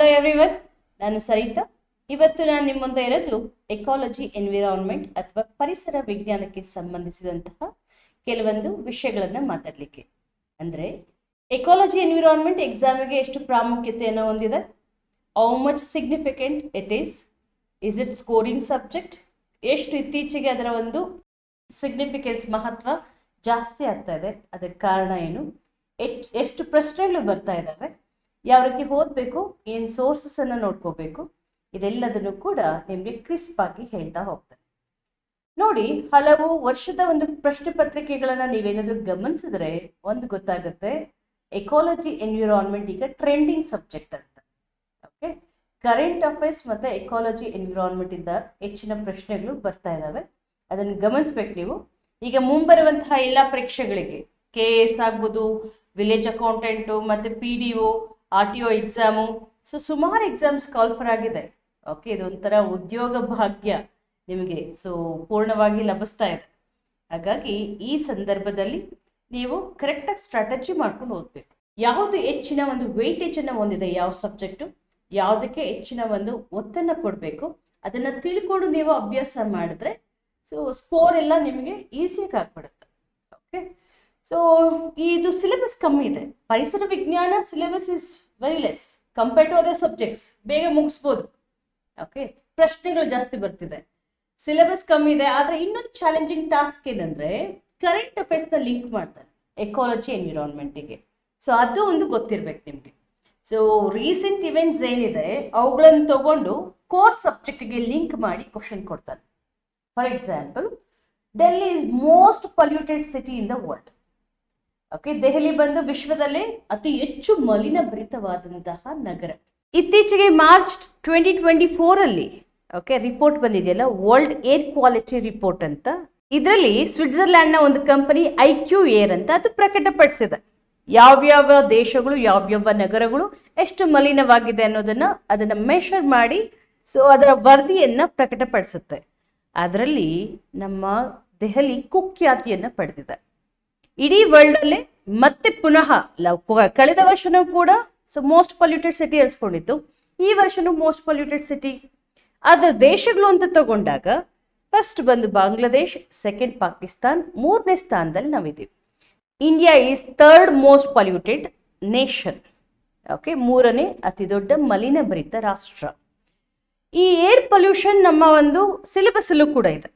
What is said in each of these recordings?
Hello everyone, ನಾನು ಸರಿತಾ. ಇವತ್ತು ನಾನು ನಿಮ್ಮ ಮುಂದೆ ಇರೋದು ಎಕಾಲಜಿ ಎನ್ವಿರಾನ್ಮೆಂಟ್ ಅಥವಾ ಪರಿಸರ ವಿಜ್ಞಾನಕ್ಕೆ ಸಂಬಂಧಿಸಿದಂತಹ ಕೆಲವೊಂದು ವಿಷಯಗಳನ್ನ ಮಾತಾಡಲಿಕ್ಕೆ. ಅಂದ್ರೆ ಎಕಾಲಜಿ ಎನ್ವಿರಾನ್ಮೆಂಟ್ ಎಕ್ಸಾಮಿಗೆ ಎಷ್ಟು ಪ್ರಾಮುಖ್ಯತೆಯನ್ನು ಹೊಂದಿದೆ, how much significant is it scoring subject, ಎಷ್ಟು ಇತ್ತೀಚೆಗೆ ಅದರ ಒಂದು ಸಿಗ್ನಿಫಿಕೆನ್ಸ್ ಮಹತ್ವ ಜಾಸ್ತಿ ಆಗ್ತಾ ಇದೆ, ಅದಕ್ಕೆ ಕಾರಣ ಏನು, ಎಷ್ಟು ಪ್ರಶ್ನೆಗಳು ಬರ್ತಾ ಇದ್ದಾವೆ, ಯಾವ ರೀತಿ ಓದಬೇಕು, ಏನು ಸೋರ್ಸಸ್ ಅನ್ನು ನೋಡ್ಕೋಬೇಕು, ಇದೆಲ್ಲದನ್ನು ಕೂಡ ನಿಮಗೆ ಕ್ರಿಸ್ಪ್ ಆಗಿ ಹೇಳ್ತಾ ಹೋಗ್ತಾರೆ. ನೋಡಿ, ಹಲವು ವರ್ಷದ ಒಂದು ಪ್ರಶ್ನೆ ಪತ್ರಿಕೆಗಳನ್ನ ನೀವೇನಾದ್ರೂ ಗಮನಿಸಿದ್ರೆ ಒಂದು ಗೊತ್ತಾಗುತ್ತೆ, ಎಕಾಲಜಿ ಎನ್ವಿರಾನ್ಮೆಂಟ್ ಈಗ ಟ್ರೆಂಡಿಂಗ್ ಸಬ್ಜೆಕ್ಟ್ ಅಂತ. ಓಕೆ, ಕರೆಂಟ್ ಅಫೇರ್ಸ್ ಮತ್ತೆ ಎಕಾಲಜಿ ಎನ್ವಿರಾನ್ಮೆಂಟ್ ಇಂದ ಹೆಚ್ಚಿನ ಪ್ರಶ್ನೆಗಳು ಬರ್ತಾ ಇದ್ದಾವೆ, ಅದನ್ನು ಗಮನಿಸ್ಬೇಕು ನೀವು. ಈಗ ಮುಂಬರುವಂತಹ ಎಲ್ಲ ಪರೀಕ್ಷೆಗಳಿಗೆ KS ಆಗ್ಬೋದು, ವಿಲೇಜ್ ಅಕೌಂಟೆಂಟು ಮತ್ತೆ PDO RTO ಎಕ್ಸಾಮು, ಸುಮಾರು ಎಕ್ಸಾಮ್ಸ್ ಕಾಲ್ಫರ್ ಆಗಿದೆ. ಓಕೆ, ಇದೊಂಥರ ಉದ್ಯೋಗ ಭಾಗ್ಯ ನಿಮಗೆ ಪೂರ್ಣವಾಗಿ ಲಭಿಸ್ತಾ ಇದೆ. ಹಾಗಾಗಿ ಈ ಸಂದರ್ಭದಲ್ಲಿ ನೀವು ಕರೆಕ್ಟಾಗಿ ಸ್ಟ್ರಾಟಜಿ ಮಾಡ್ಕೊಂಡು ಓದಬೇಕು. ಯಾವುದು ಹೆಚ್ಚಿನ ಒಂದು ವೆಯ್ಟೇಜ್ ಅನ್ನು ಹೊಂದಿದೆ, ಯಾವ ಸಬ್ಜೆಕ್ಟು ಯಾವುದಕ್ಕೆ ಹೆಚ್ಚಿನ ಒಂದು ಒತ್ತನ್ನು ಕೊಡಬೇಕು, ಅದನ್ನು ತಿಳ್ಕೊಂಡು ನೀವು ಅಭ್ಯಾಸ ಮಾಡಿದ್ರೆ ಸ್ಕೋರ್ ಎಲ್ಲ ನಿಮಗೆ ಈಸಿಯಾಗಿ ಆಗ್ಬಿಡುತ್ತೆ. ಓಕೆ, ಇದು ಸಿಲೆಬಸ್ ಕಮ್ಮಿ ಇದೆ. ಪರಿಸರ ವಿಜ್ಞಾನ syllabus is very less compare to other subjects, ಬೇಗ ಮುಗಿಸ್ಬೋದು. ಓಕೆ, ಪ್ರಶ್ನೆಗಳು ಜಾಸ್ತಿ ಬರ್ತಿದೆ, ಸಿಲೆಬಸ್ ಕಮ್ಮಿ ಇದೆ. ಆದರೆ ಇನ್ನೊಂದು ಚಾಲೆಂಜಿಂಗ್ ಟಾಸ್ಕ್ ಏನಂದ್ರೆ ಕರೆಂಟ್ ಅಫೇರ್ಸ್ನ ಲಿಂಕ್ ಮಾಡ್ತಾರೆ ಎಕಾಲಜಿ ಎನ್ವಿರಾನ್ಮೆಂಟಿಗೆ. ಅದು ಒಂದು ಗೊತ್ತಿರ್ಬೇಕು ನಿಮಗೆ. ರೀಸೆಂಟ್ ಇವೆಂಟ್ಸ್ ಏನಿದೆ ಅವುಗಳನ್ನು ತಗೊಂಡು ಕೋರ್ಸ್ ಸಬ್ಜೆಕ್ಟ್ಗೆ ಲಿಂಕ್ ಮಾಡಿ ಕ್ವಶನ್ ಕೊಡ್ತಾರೆ. For example, Delhi is most polluted city in the world. Okay, Delhi ಬಂದು ವಿಶ್ವದಲ್ಲೇ ಅತಿ ಹೆಚ್ಚು ಮಲಿನ ಭರಿತವಾದಂತಹ ನಗರ. ಇತ್ತೀಚೆಗೆ ಮಾರ್ಚ್ 2024 ಅಲ್ಲಿ ಓಕೆ ರಿಪೋರ್ಟ್ ಬಂದಿದೆಯಲ್ಲ, ವರ್ಲ್ಡ್ ಏರ್ ಕ್ವಾಲಿಟಿ ರಿಪೋರ್ಟ್ ಅಂತ. ಇದರಲ್ಲಿ ಸ್ವಿಟ್ಜರ್ಲ್ಯಾಂಡ್ನ ಒಂದು ಕಂಪನಿ IQ ಏರ್ ಅಂತ ಅದು ಪ್ರಕಟಪಡಿಸಿದೆ. ಯಾವ್ಯಾವ ದೇಶಗಳು ಯಾವ್ಯಾವ ನಗರಗಳು ಎಷ್ಟು ಮಲಿನವಾಗಿದೆ ಅದನ್ನ ಮೆಷರ್ ಮಾಡಿ ಅದರ ವರದಿಯನ್ನ ಪ್ರಕಟಪಡಿಸುತ್ತೆ. ಅದರಲ್ಲಿ ನಮ್ಮ ದೆಹಲಿ ಕುಖ್ಯಾತಿಯನ್ನ ಪಡೆದಿದೆ ಇಡೀ ವರ್ಲ್ಡ್ ಅಲ್ಲೇ. ಮತ್ತೆ ಪುನಃ ಕಳೆದ ವರ್ಷನೂ ಕೂಡ ಮೋಸ್ಟ್ ಪೊಲ್ಯೂಟೆಡ್ ಸಿಟಿ ಅನ್ಸ್ಕೊಂಡಿತ್ತು, ಈ ವರ್ಷನೂ ಮೋಸ್ಟ್ ಪೊಲ್ಯೂಟೆಡ್ ಸಿಟಿ. ಅದರ ದೇಶಗಳು ಅಂತ ತಗೊಂಡಾಗ ಫಸ್ಟ್ ಬಂದು ಬಾಂಗ್ಲಾದೇಶ್, ಸೆಕೆಂಡ್ ಪಾಕಿಸ್ತಾನ್, ಮೂರನೇ ಸ್ಥಾನದಲ್ಲಿ ನಾವಿದ್ದೀವಿ. India is third most polluted nation. Okay, ಮೂರನೇ ಅತಿ ದೊಡ್ಡ ಮಲಿನ ಭರಿತ ರಾಷ್ಟ್ರ. ಈ ಏರ್ ಪೊಲ್ಯೂಷನ್ ನಮ್ಮ ಒಂದು ಸಿಲೆಬಸ್ ಅಲ್ಲೂ ಕೂಡ ಇದೆ.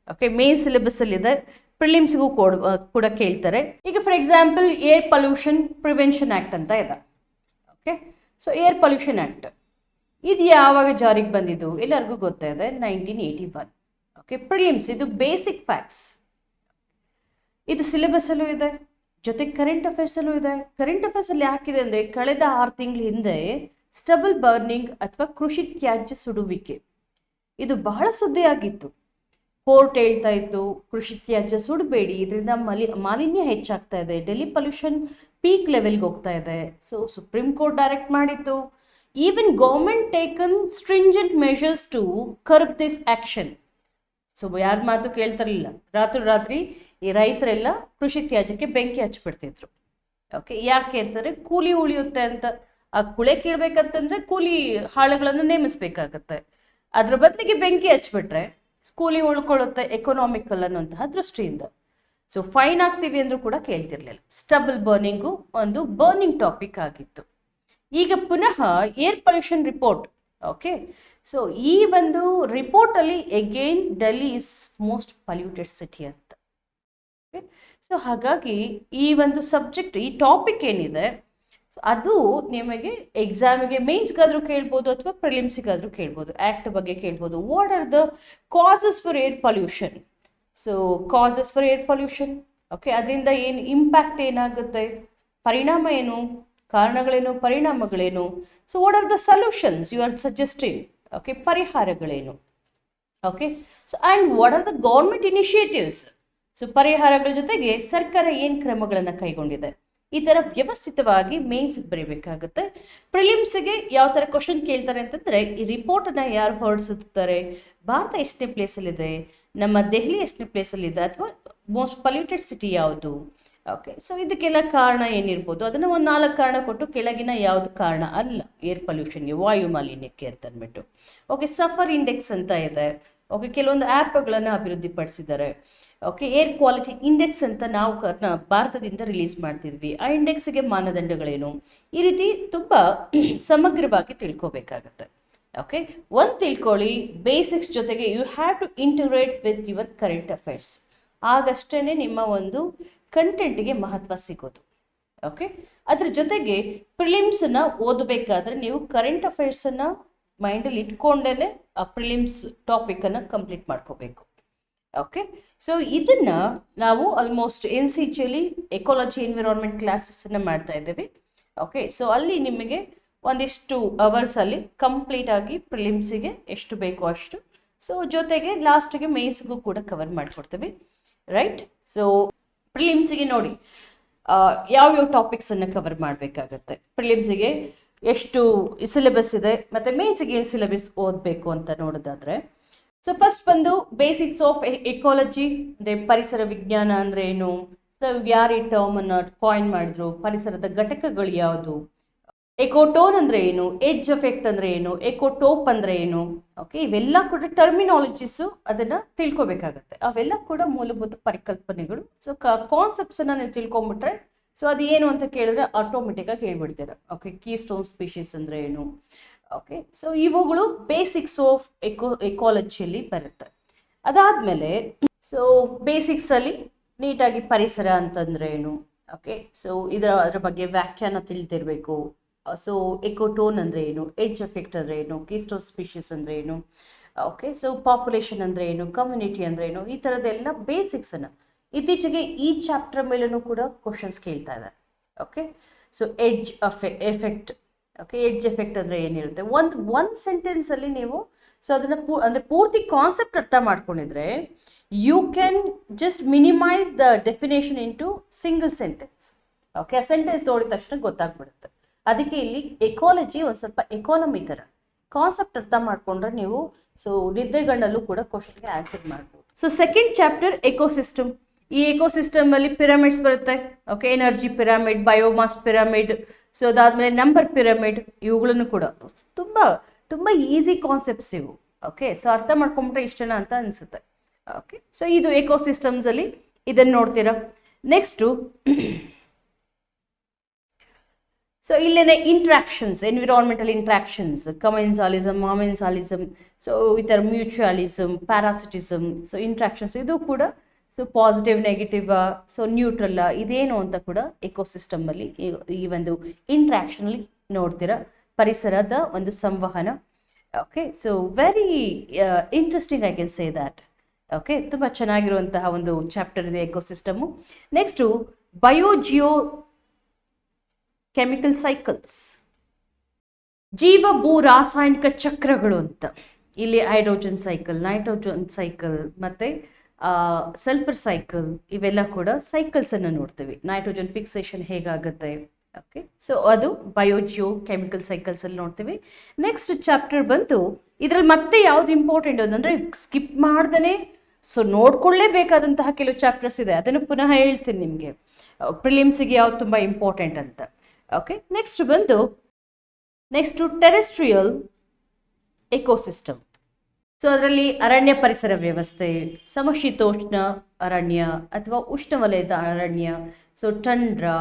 ಓಕೆ, ಮೇನ್ ಸಿಲೆಬಸ್ ಅಲ್ಲಿ ಇದೆ, ಪ್ರಿಲಿಮ್ಸ್ಗೂ ಕೂಡ ಕೇಳ್ತಾರೆ. ಈಗ for example air pollution prevention act ಅಂತ ಇದೆ. ಓಕೆ, ಏರ್ ಪೊಲ್ಯೂಷನ್ ಆಕ್ಟ್ ಇದು ಯಾವಾಗ ಜಾರಿಗೆ ಬಂದಿದ್ದು ಎಲ್ಲರಿಗೂ ಗೊತ್ತಾ ಇದೆ, 1981. ಓಕೆ, ಪ್ರಿಲಿಮ್ಸ್ ಇದು ಬೇಸಿಕ್ ಫ್ಯಾಕ್ಟ್ಸ್. ಇದು ಸಿಲೆಬಸ್ ಅಲ್ಲೂ ಇದೆ, ಜೊತೆಗೆ ಕರೆಂಟ್ ಅಫೇರ್ಸ್ ಅಲ್ಲೂ ಇದೆ. ಕರೆಂಟ್ ಅಫೇರ್ಸ್ ಅಲ್ಲಿ ಯಾಕಿದೆ ಅಂದ್ರೆ, ಕಳೆದ 6 ತಿಂಗಳ ಹಿಂದೆ ಸ್ಟಬಲ್ ಬರ್ನಿಂಗ್ ಅಥವಾ ಕೃಷಿ ತ್ಯಾಜ್ಯ ಸುಡುವಿಕೆ ಇದು ಬಹಳ ಸುದ್ದಿ ಆಗಿತ್ತು. ಕೋರ್ಟ್ ಹೇಳ್ತಾ ಇತ್ತು, ಕೃಷಿ ತ್ಯಾಜ್ಯ ಸುಡಬೇಡಿ, ಇದರಿಂದ ಮಾಲಿನ್ಯ ಹೆಚ್ಚಾಗ್ತಾ ಇದೆ, ಡೆಲ್ಲಿ ಪೊಲ್ಯೂಷನ್ ಪೀಕ್ ಲೆವೆಲ್ಗೆ ಹೋಗ್ತಾ ಇದೆ. ಸುಪ್ರೀಂ ಕೋರ್ಟ್ ಡೈರೆಕ್ಟ್ ಮಾಡಿತ್ತು. Even government taken stringent measures to curb this action. ಯಾರ ಮಾತು ಕೇಳ್ತಿರ್ಲಿಲ್ಲ. ರಾತ್ರಿ ಈ ರೈತರೆಲ್ಲ ಕೃಷಿ ತ್ಯಾಜ್ಯಕ್ಕೆ ಬೆಂಕಿ ಹಚ್ಬಿಡ್ತಿದ್ರು. ಓಕೆ, ಯಾಕೆ ಅಂತಂದ್ರೆ ಕೂಲಿ ಉಳಿಯುತ್ತೆ ಅಂತ. ಆ ಕುಳೆ ಕೀಳ್ಬೇಕಂತಂದ್ರೆ ಕೂಲಿ ಹಾಳುಗಳನ್ನು ನೇಮಿಸ್ಬೇಕಾಗತ್ತೆ. ಅದ್ರ ಬದಲಿಗೆ ಬೆಂಕಿ ಹಚ್ಬಿಟ್ರೆ ಕೂಲಿ ಉಳ್ಕೊಳ್ಳುತ್ತೆ, ಎಕನಾಮಿಕಲ್ ಅನ್ನುವಂತಹ ದೃಷ್ಟಿಯಿಂದ. ಫೈನ್ ಆಗ್ತೀವಿ ಅಂದ್ರೂ ಕೂಡ ಕೇಳ್ತಿರ್ಲಿಲ್ಲ. ಸ್ಟಬಲ್ ಬರ್ನಿಂಗು ಒಂದು ಬರ್ನಿಂಗ್ ಟಾಪಿಕ್ ಆಗಿತ್ತು. ಈಗ ಪುನಃ ಏರ್ ಪೊಲ್ಯೂಷನ್ ರಿಪೋರ್ಟ್. ಓಕೆ, ಈ ಒಂದು ರಿಪೋರ್ಟ್ ಅಲ್ಲಿ again Delhi is most polluted city ಅಂತ. ಹಾಗಾಗಿ ಈ ಒಂದು ಸಬ್ಜೆಕ್ಟ್, ಈ ಟಾಪಿಕ್ ಏನಿದೆ ಅದು ನಿಮಗೆ ಎಕ್ಸಾಮಿಗೆ ಮೇನ್ಸ್ಗಾದ್ರೂ ಕೇಳ್ಬೋದು ಅಥವಾ ಪ್ರಿಲಿಮ್ಸಿಗಾದ್ರೂ ಕೇಳ್ಬೋದು. ಆಕ್ಟ್ ಬಗ್ಗೆ ಕೇಳ್ಬೋದು. What are the causes for air pollution? Causes for air pollution, okay, ಅದರಿಂದ ಏನು ಇಂಪ್ಯಾಕ್ಟ್ ಏನಾಗುತ್ತೆ, ಪರಿಣಾಮ ಏನು, ಕಾರಣಗಳೇನು, ಪರಿಣಾಮಗಳೇನು. What are the solutions you are suggesting? Okay, ಪರಿಹಾರಗಳೇನು. Okay, and what are the government initiatives? ಪರಿಹಾರಗಳ ಜೊತೆಗೆ ಸರ್ಕಾರ ಏನು ಕ್ರಮಗಳನ್ನು ಕೈಗೊಂಡಿದೆ, ಈ ಥರ ವ್ಯವಸ್ಥಿತವಾಗಿ ಮೇನ್ಸ್ಗೆ ಬರೀಬೇಕಾಗುತ್ತೆ. ಪ್ರಿಲಿಮ್ಸ್ಗೆ ಯಾವ ಥರ ಕ್ವಶನ್ ಕೇಳ್ತಾರೆ ಅಂತಂದರೆ, ಈ ರಿಪೋರ್ಟನ್ನು ಯಾರು ಹೊರಡಿಸುತ್ತಾರೆ, ಭಾರತ ಎಷ್ಟನೇ ಪ್ಲೇಸಲ್ಲಿದೆ, ನಮ್ಮ ದೆಹಲಿ ಎಷ್ಟನೇ ಪ್ಲೇಸಲ್ಲಿದೆ, ಅಥವಾ ಮೋಸ್ಟ್ ಪೊಲ್ಯೂಟೆಡ್ ಸಿಟಿ ಯಾವುದು, ಓಕೆ, ಸೊ ಇದಕ್ಕೆಲ್ಲ ಕಾರಣ ಏನಿರ್ಬೋದು ಅದನ್ನು ಒಂದು 4 ಕಾರಣ ಕೊಟ್ಟು ಕೆಳಗಿನ ಯಾವುದು ಕಾರಣ ಅಲ್ಲ ಏರ್ ಪೊಲ್ಯೂಷನ್ಗೆ, ವಾಯು ಮಾಲಿನ್ಯಕ್ಕೆ ಅಂತ ಅಂದ್ಬಿಟ್ಟು. ಓಕೆ, ಸಫರ್ ಇಂಡೆಕ್ಸ್ ಅಂತ ಇದೆ. ಓಕೆ, ಕೆಲವೊಂದು ಆ್ಯಪ್ಗಳನ್ನು ಅಭಿವೃದ್ಧಿಪಡಿಸಿದ್ದಾರೆ. ಓಕೆ, ಏರ್ ಕ್ವಾಲಿಟಿ ಇಂಡೆಕ್ಸ್ ಅಂತ ನಾವು ಭಾರತದಿಂದ ರಿಲೀಸ್ ಮಾಡ್ತಿದ್ವಿ. ಆ ಇಂಡೆಕ್ಸ್ಗೆ ಮಾನದಂಡಗಳೇನು, ಈ ರೀತಿ ತುಂಬ ಸಮಗ್ರವಾಗಿ ತಿಳ್ಕೊಬೇಕಾಗತ್ತೆ. ಓಕೆ, ಒಂದು ತಿಳ್ಕೊಳ್ಳಿ, ಬೇಸಿಕ್ಸ್ ಜೊತೆಗೆ you have to integrate with your current affairs. ಆಗಷ್ಟೇ ನಿಮ್ಮ ಒಂದು ಕಂಟೆಂಟ್ಗೆ ಮಹತ್ವ ಸಿಗೋದು. ಓಕೆ, ಅದ್ರ ಜೊತೆಗೆ ಪ್ರಿಲಿಮ್ಸನ್ನು ಓದಬೇಕಾದ್ರೆ ನೀವು ಕರೆಂಟ್ ಅಫೇರ್ಸನ್ನು ಮೈಂಡಲ್ಲಿ ಇಟ್ಕೊಂಡೇ ಆ ಪ್ರಿಲಿಮ್ಸ್ ಟಾಪಿಕನ್ನು ಕಂಪ್ಲೀಟ್ ಮಾಡ್ಕೋಬೇಕು. ಓಕೆ, ಸೊ ಇದನ್ನು ನಾವು ಆಲ್ಮೋಸ್ಟ್ NCGಯಲ್ಲಿ ಎಕಾಲಜಿ ಎನ್ವಿರಾನ್ಮೆಂಟ್ ಕ್ಲಾಸಸ್ಸನ್ನು ಮಾಡ್ತಾ ಇದ್ದೇವೆ. ಓಕೆ, ಸೊ ಅಲ್ಲಿ ನಿಮಗೆ ಒಂದಿಷ್ಟು ಅವರ್ಸಲ್ಲಿ ಕಂಪ್ಲೀಟಾಗಿ ಪ್ರಿಲಿಮ್ಸಿಗೆ ಎಷ್ಟು ಬೇಕೋ ಅಷ್ಟು, ಸೊ ಜೊತೆಗೆ ಲಾಸ್ಟಿಗೆ ಮೇನ್ಸ್ಗೂ ಕೂಡ ಕವರ್ ಮಾಡಿಕೊಡ್ತೀವಿ. ರೈಟ್, ಸೊ ಪ್ರಿಲಿಮ್ಸಿಗೆ ನೋಡಿ ಯಾವ್ಯಾವ ಟಾಪಿಕ್ಸನ್ನು ಕವರ್ ಮಾಡಬೇಕಾಗತ್ತೆ, ಪ್ರಿಲಿಮ್ಸಿಗೆ ಎಷ್ಟು ಸಿಲೆಬಸ್ ಇದೆ, ಮತ್ತು ಮೇನ್ಸಿಗೆ ಏನು ಸಿಲೆಬಸ್ ಓದಬೇಕು ಅಂತ ನೋಡೋದಾದರೆ, ಸೊ ಫಸ್ಟ್ ಬಂದು ಬೇಸಿಕ್ಸ್ ಆಫ್ ಎಕಾಲಜಿ, ಅಂದರೆ ಪರಿಸರ ವಿಜ್ಞಾನ ಅಂದರೆ ಏನು, ಸೊ ಯಾರು ಈ ಟರ್ಮನ್ನು ಕಾಯಿನ್ ಮಾಡಿದ್ರು, ಪರಿಸರದ ಘಟಕಗಳು ಯಾವುದು, ಎಕೋಟೋನ್ ಅಂದರೆ ಏನು, ಎಡ್ಜ್ ಎಫೆಕ್ಟ್ ಅಂದರೆ ಏನು, ಎಕೋಟೋಪ್ ಅಂದರೆ ಏನು. ಓಕೆ, ಇವೆಲ್ಲ ಕೂಡ ಟರ್ಮಿನಾಲಜೀಸು, ಅದನ್ನು ತಿಳ್ಕೊಬೇಕಾಗತ್ತೆ. ಅವೆಲ್ಲ ಕೂಡ ಮೂಲಭೂತ ಪರಿಕಲ್ಪನೆಗಳು. ಸೊ ಕಾನ್ಸೆಪ್ಟ್ಸನ್ನು ನೀವು ತಿಳ್ಕೊಂಬಿಟ್ರೆ, ಸೊ ಅದು ಏನು ಅಂತ ಕೇಳಿದ್ರೆ ಆಟೋಮೆಟಿಕ್ಕಾಗಿ ಹೇಳ್ಬಿಡ್ತೀರ. ಓಕೆ, ಕೀ ಸ್ಟೋನ್ ಸ್ಪೀಷೀಸ್ ಅಂದರೆ ಏನು. ಓಕೆ, ಸೊ ಇವುಗಳು ಬೇಸಿಕ್ಸ್ ಆಫ್ ಎಕಾಲಜಿಯಲ್ಲಿ ಬರುತ್ತೆ. ಅದಾದಮೇಲೆ ಸೊ ಬೇಸಿಕ್ಸಲ್ಲಿ ನೀಟಾಗಿ ಪರಿಸರ ಅಂತಂದರೆ ಏನು. ಓಕೆ, ಸೊ ಅದರ ಬಗ್ಗೆ ವ್ಯಾಖ್ಯಾನ ತಿಳಿದಿರಬೇಕು. ಸೊ ಎಕೋಟೋನ್ ಅಂದರೆ ಏನು, ಎಡ್ಜ್ ಎಫೆಕ್ಟ್ ಅಂದರೆ ಏನು, ಕೀಸ್ಟೋನ್ ಸ್ಪೀಷೀಸ್ ಅಂದರೆ ಏನು. ಓಕೆ, ಸೊ ಪಾಪ್ಯುಲೇಷನ್ ಅಂದರೆ ಏನು, ಕಮ್ಯುನಿಟಿ ಅಂದರೆ ಏನು, ಈ ಥರದ್ದೆಲ್ಲ ಬೇಸಿಕ್ಸನ್ನು ಇತ್ತೀಚೆಗೆ ಈ ಚಾಪ್ಟರ್ ಮೇಲೂ ಕೂಡ ಕ್ವಶನ್ಸ್ ಕೇಳ್ತಾ ಇದ್ದಾರೆ. Okay, so edge effect. Okay, edge effect ಅಂದರೆ ಏನಿರುತ್ತೆ, ಒಂದು ಸೆಂಟೆನ್ಸಲ್ಲಿ ನೀವು ಸೊ ಅದನ್ನು ಅಂದರೆ ಪೂರ್ತಿ ಕಾನ್ಸೆಪ್ಟ್ ಅರ್ಥ ಮಾಡ್ಕೊಂಡಿದ್ರೆ you can just minimise the definition into single sentence. Okay, ಆ ಸೆಂಟೆನ್ಸ್ ನೋಡಿದ ತಕ್ಷಣ ಗೊತ್ತಾಗ್ಬಿಡುತ್ತೆ. ಅದಕ್ಕೆ ಇಲ್ಲಿ ಎಕಾಲಜಿ ಒಂದು ಸ್ವಲ್ಪ ಎಕಾನಮಿ ಥರ ಕಾನ್ಸೆಪ್ಟ್ ಅರ್ಥ ಮಾಡ್ಕೊಂಡ್ರೆ ನೀವು ಸೊ ನಿದ್ದೆಗಣ್ಣಲ್ಲೂ ಕೂಡ ಕ್ವಶನ್ಗೆ ಆನ್ಸರ್ ಮಾಡ್ಬೋದು. So second chapter ecosystem. ಈ ಎಕೋಸಿಸ್ಟಮಲ್ಲಿ ಪಿರಮಿಡ್ಸ್ ಬರುತ್ತೆ. Okay, energy pyramid, biomass pyramid, so ಅದಾದಮೇಲೆ ನಂಬರ್ ಪಿರಮಿಡ್, ಇವುಗಳನ್ನು ಕೂಡ ತುಂಬ ತುಂಬ ಈಸಿ ಕಾನ್ಸೆಪ್ಟ್ಸ್ ಇವು. ಓಕೆ, ಸೊ ಅರ್ಥ ಮಾಡ್ಕೊಂಬಿಟ್ರೆ ಇಷ್ಟನ ಅಂತ ಅನಿಸುತ್ತೆ. ಓಕೆ, ಸೊ ಇದು ಎಕೋಸಿಸ್ಟಮ್ಸಲ್ಲಿ ಇದನ್ನು ನೋಡ್ತೀರಾ. ನೆಕ್ಸ್ಟು ಸೊ ಇಲ್ಲೇನೆ interactions, environmental interactions, commensalism, amensalism, so ಈ ಥರ ಮ್ಯೂಚುವಲಿಸಮ್, ಪ್ಯಾರಾಸಿಟಿಸಮ್, ಸೊ ಇಂಟ್ರಾಕ್ಷನ್ಸ್ ಇದು ಕೂಡ so positive, negative, so neutral ಇದೇನು ಅಂತ ಕೂಡ ಎಕೋಸಿಸ್ಟಮಲ್ಲಿ ಈ ಒಂದು ಇಂಟ್ರಾಕ್ಷನಲ್ಲಿ ನೋಡ್ತೀರಾ. ಪರಿಸರದ ಒಂದು ಸಂವಹನ. Okay, so very interesting I can say that. Okay, ತುಂಬ ಚೆನ್ನಾಗಿರುವಂತಹ ಒಂದು ಚಾಪ್ಟರ್ ಇದೆ ಎಕೋಸಿಸ್ಟಮು. ನೆಕ್ಸ್ಟು ಬಯೋಜಿಯೋ ಕೆಮಿಕಲ್ ಸೈಕಲ್ಸ್, ಜೀವ ಭೂ ರಾಸಾಯನಿಕ ಚಕ್ರಗಳು ಅಂತ. ಇಲ್ಲಿ ಹೈಡ್ರೋಜನ್ ಸೈಕಲ್, ನೈಟ್ರೋಜನ್ ಸೈಕಲ್ ಮತ್ತು ಸಲ್ಫರ್ ಸೈಕಲ್, ಇವೆಲ್ಲ ಕೂಡ ಸೈಕಲ್ಸನ್ನು ನೋಡ್ತೀವಿ. ನೈಟ್ರೋಜನ್ ಫಿಕ್ಸೇಷನ್ ಹೇಗಾಗುತ್ತೆ. ಓಕೆ, ಸೊ ಅದು ಬಯೋಜಿಯೋ ಕೆಮಿಕಲ್ ಸೈಕಲ್ಸಲ್ಲಿ ನೋಡ್ತೀವಿ. ನೆಕ್ಸ್ಟ್ ಚಾಪ್ಟರ್ ಬಂದು ಇದರಲ್ಲಿ ಮತ್ತೆ ಯಾವುದು ಇಂಪಾರ್ಟೆಂಟ್ ಅಂದರೆ ಸ್ಕಿಪ್ ಮಾಡ್ದೇ ಸೊ ನೋಡ್ಕೊಳ್ಳೇಬೇಕಾದಂತಹ ಕೆಲವು ಚಾಪ್ಟರ್ಸ್ ಇದೆ. ಅದನ್ನು ಪುನಃ ಹೇಳ್ತೀನಿ ನಿಮಗೆ, ಪ್ರಿಲಿಮ್ಸಿಗೆ ಯಾವ್ದು ತುಂಬ ಇಂಪಾರ್ಟೆಂಟ್ ಅಂತ. Okay, next terrestrial ecosystem. So ಅದರಲ್ಲಿ ಅರಣ್ಯ ಪರಿಸರ ವ್ಯವಸ್ಥೆ, ಸಮಶೀತೋಷ್ಣ ಅರಣ್ಯ ಅಥವಾ ಉಷ್ಣವಲಯದ ಅರಣ್ಯ, ಸೊ ಟಂಡ್ರಾ,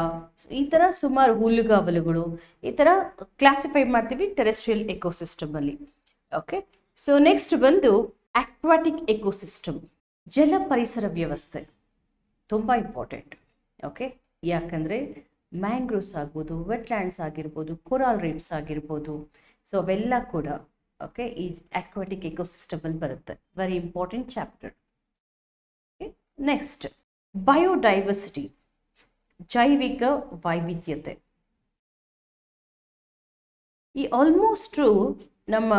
ಈ ಥರ ಸುಮಾರು ಹುಲ್ಲುಗಾವಲುಗಳು, ಈ ಥರ ಕ್ಲಾಸಿಫೈ ಮಾಡ್ತೀವಿ ಟೆರೆಸ್ಟ್ರಿಯಲ್ ಎಕೋಸಿಸ್ಟಮಲ್ಲಿ. ಓಕೆ, ಸೊ ನೆಕ್ಸ್ಟ್ ಬಂದು ಅಕ್ವಾಟಿಕ್ ಎಕೋಸಿಸ್ಟಮ್, ಜಲ ಪರಿಸರ ವ್ಯವಸ್ಥೆ ತುಂಬ ಇಂಪಾರ್ಟೆಂಟ್. ಓಕೆ, ಯಾಕಂದರೆ ಮ್ಯಾಂಗ್ರೋವ್ಸ್ ಆಗ್ಬೋದು, ವೆಟ್ಲ್ಯಾಂಡ್ಸ್ ಆಗಿರ್ಬೋದು, ಕೊರಾಲ್ ರೀಫ್ಸ್ ಆಗಿರ್ಬೋದು, ಸೊ ಅವೆಲ್ಲ ಕೂಡ ಓಕೆ ಈ ಅಕ್ವಾಟಿಕ್ ಎಕೋಸಿಸ್ಟಮಲ್ಲಿ ಬರುತ್ತೆ. Very important chapter. Okay, next biodiversity, ಜೈವಿಕ ವೈವಿಧ್ಯತೆ. ಈ ಆಲ್ಮೋಸ್ಟು ನಮ್ಮ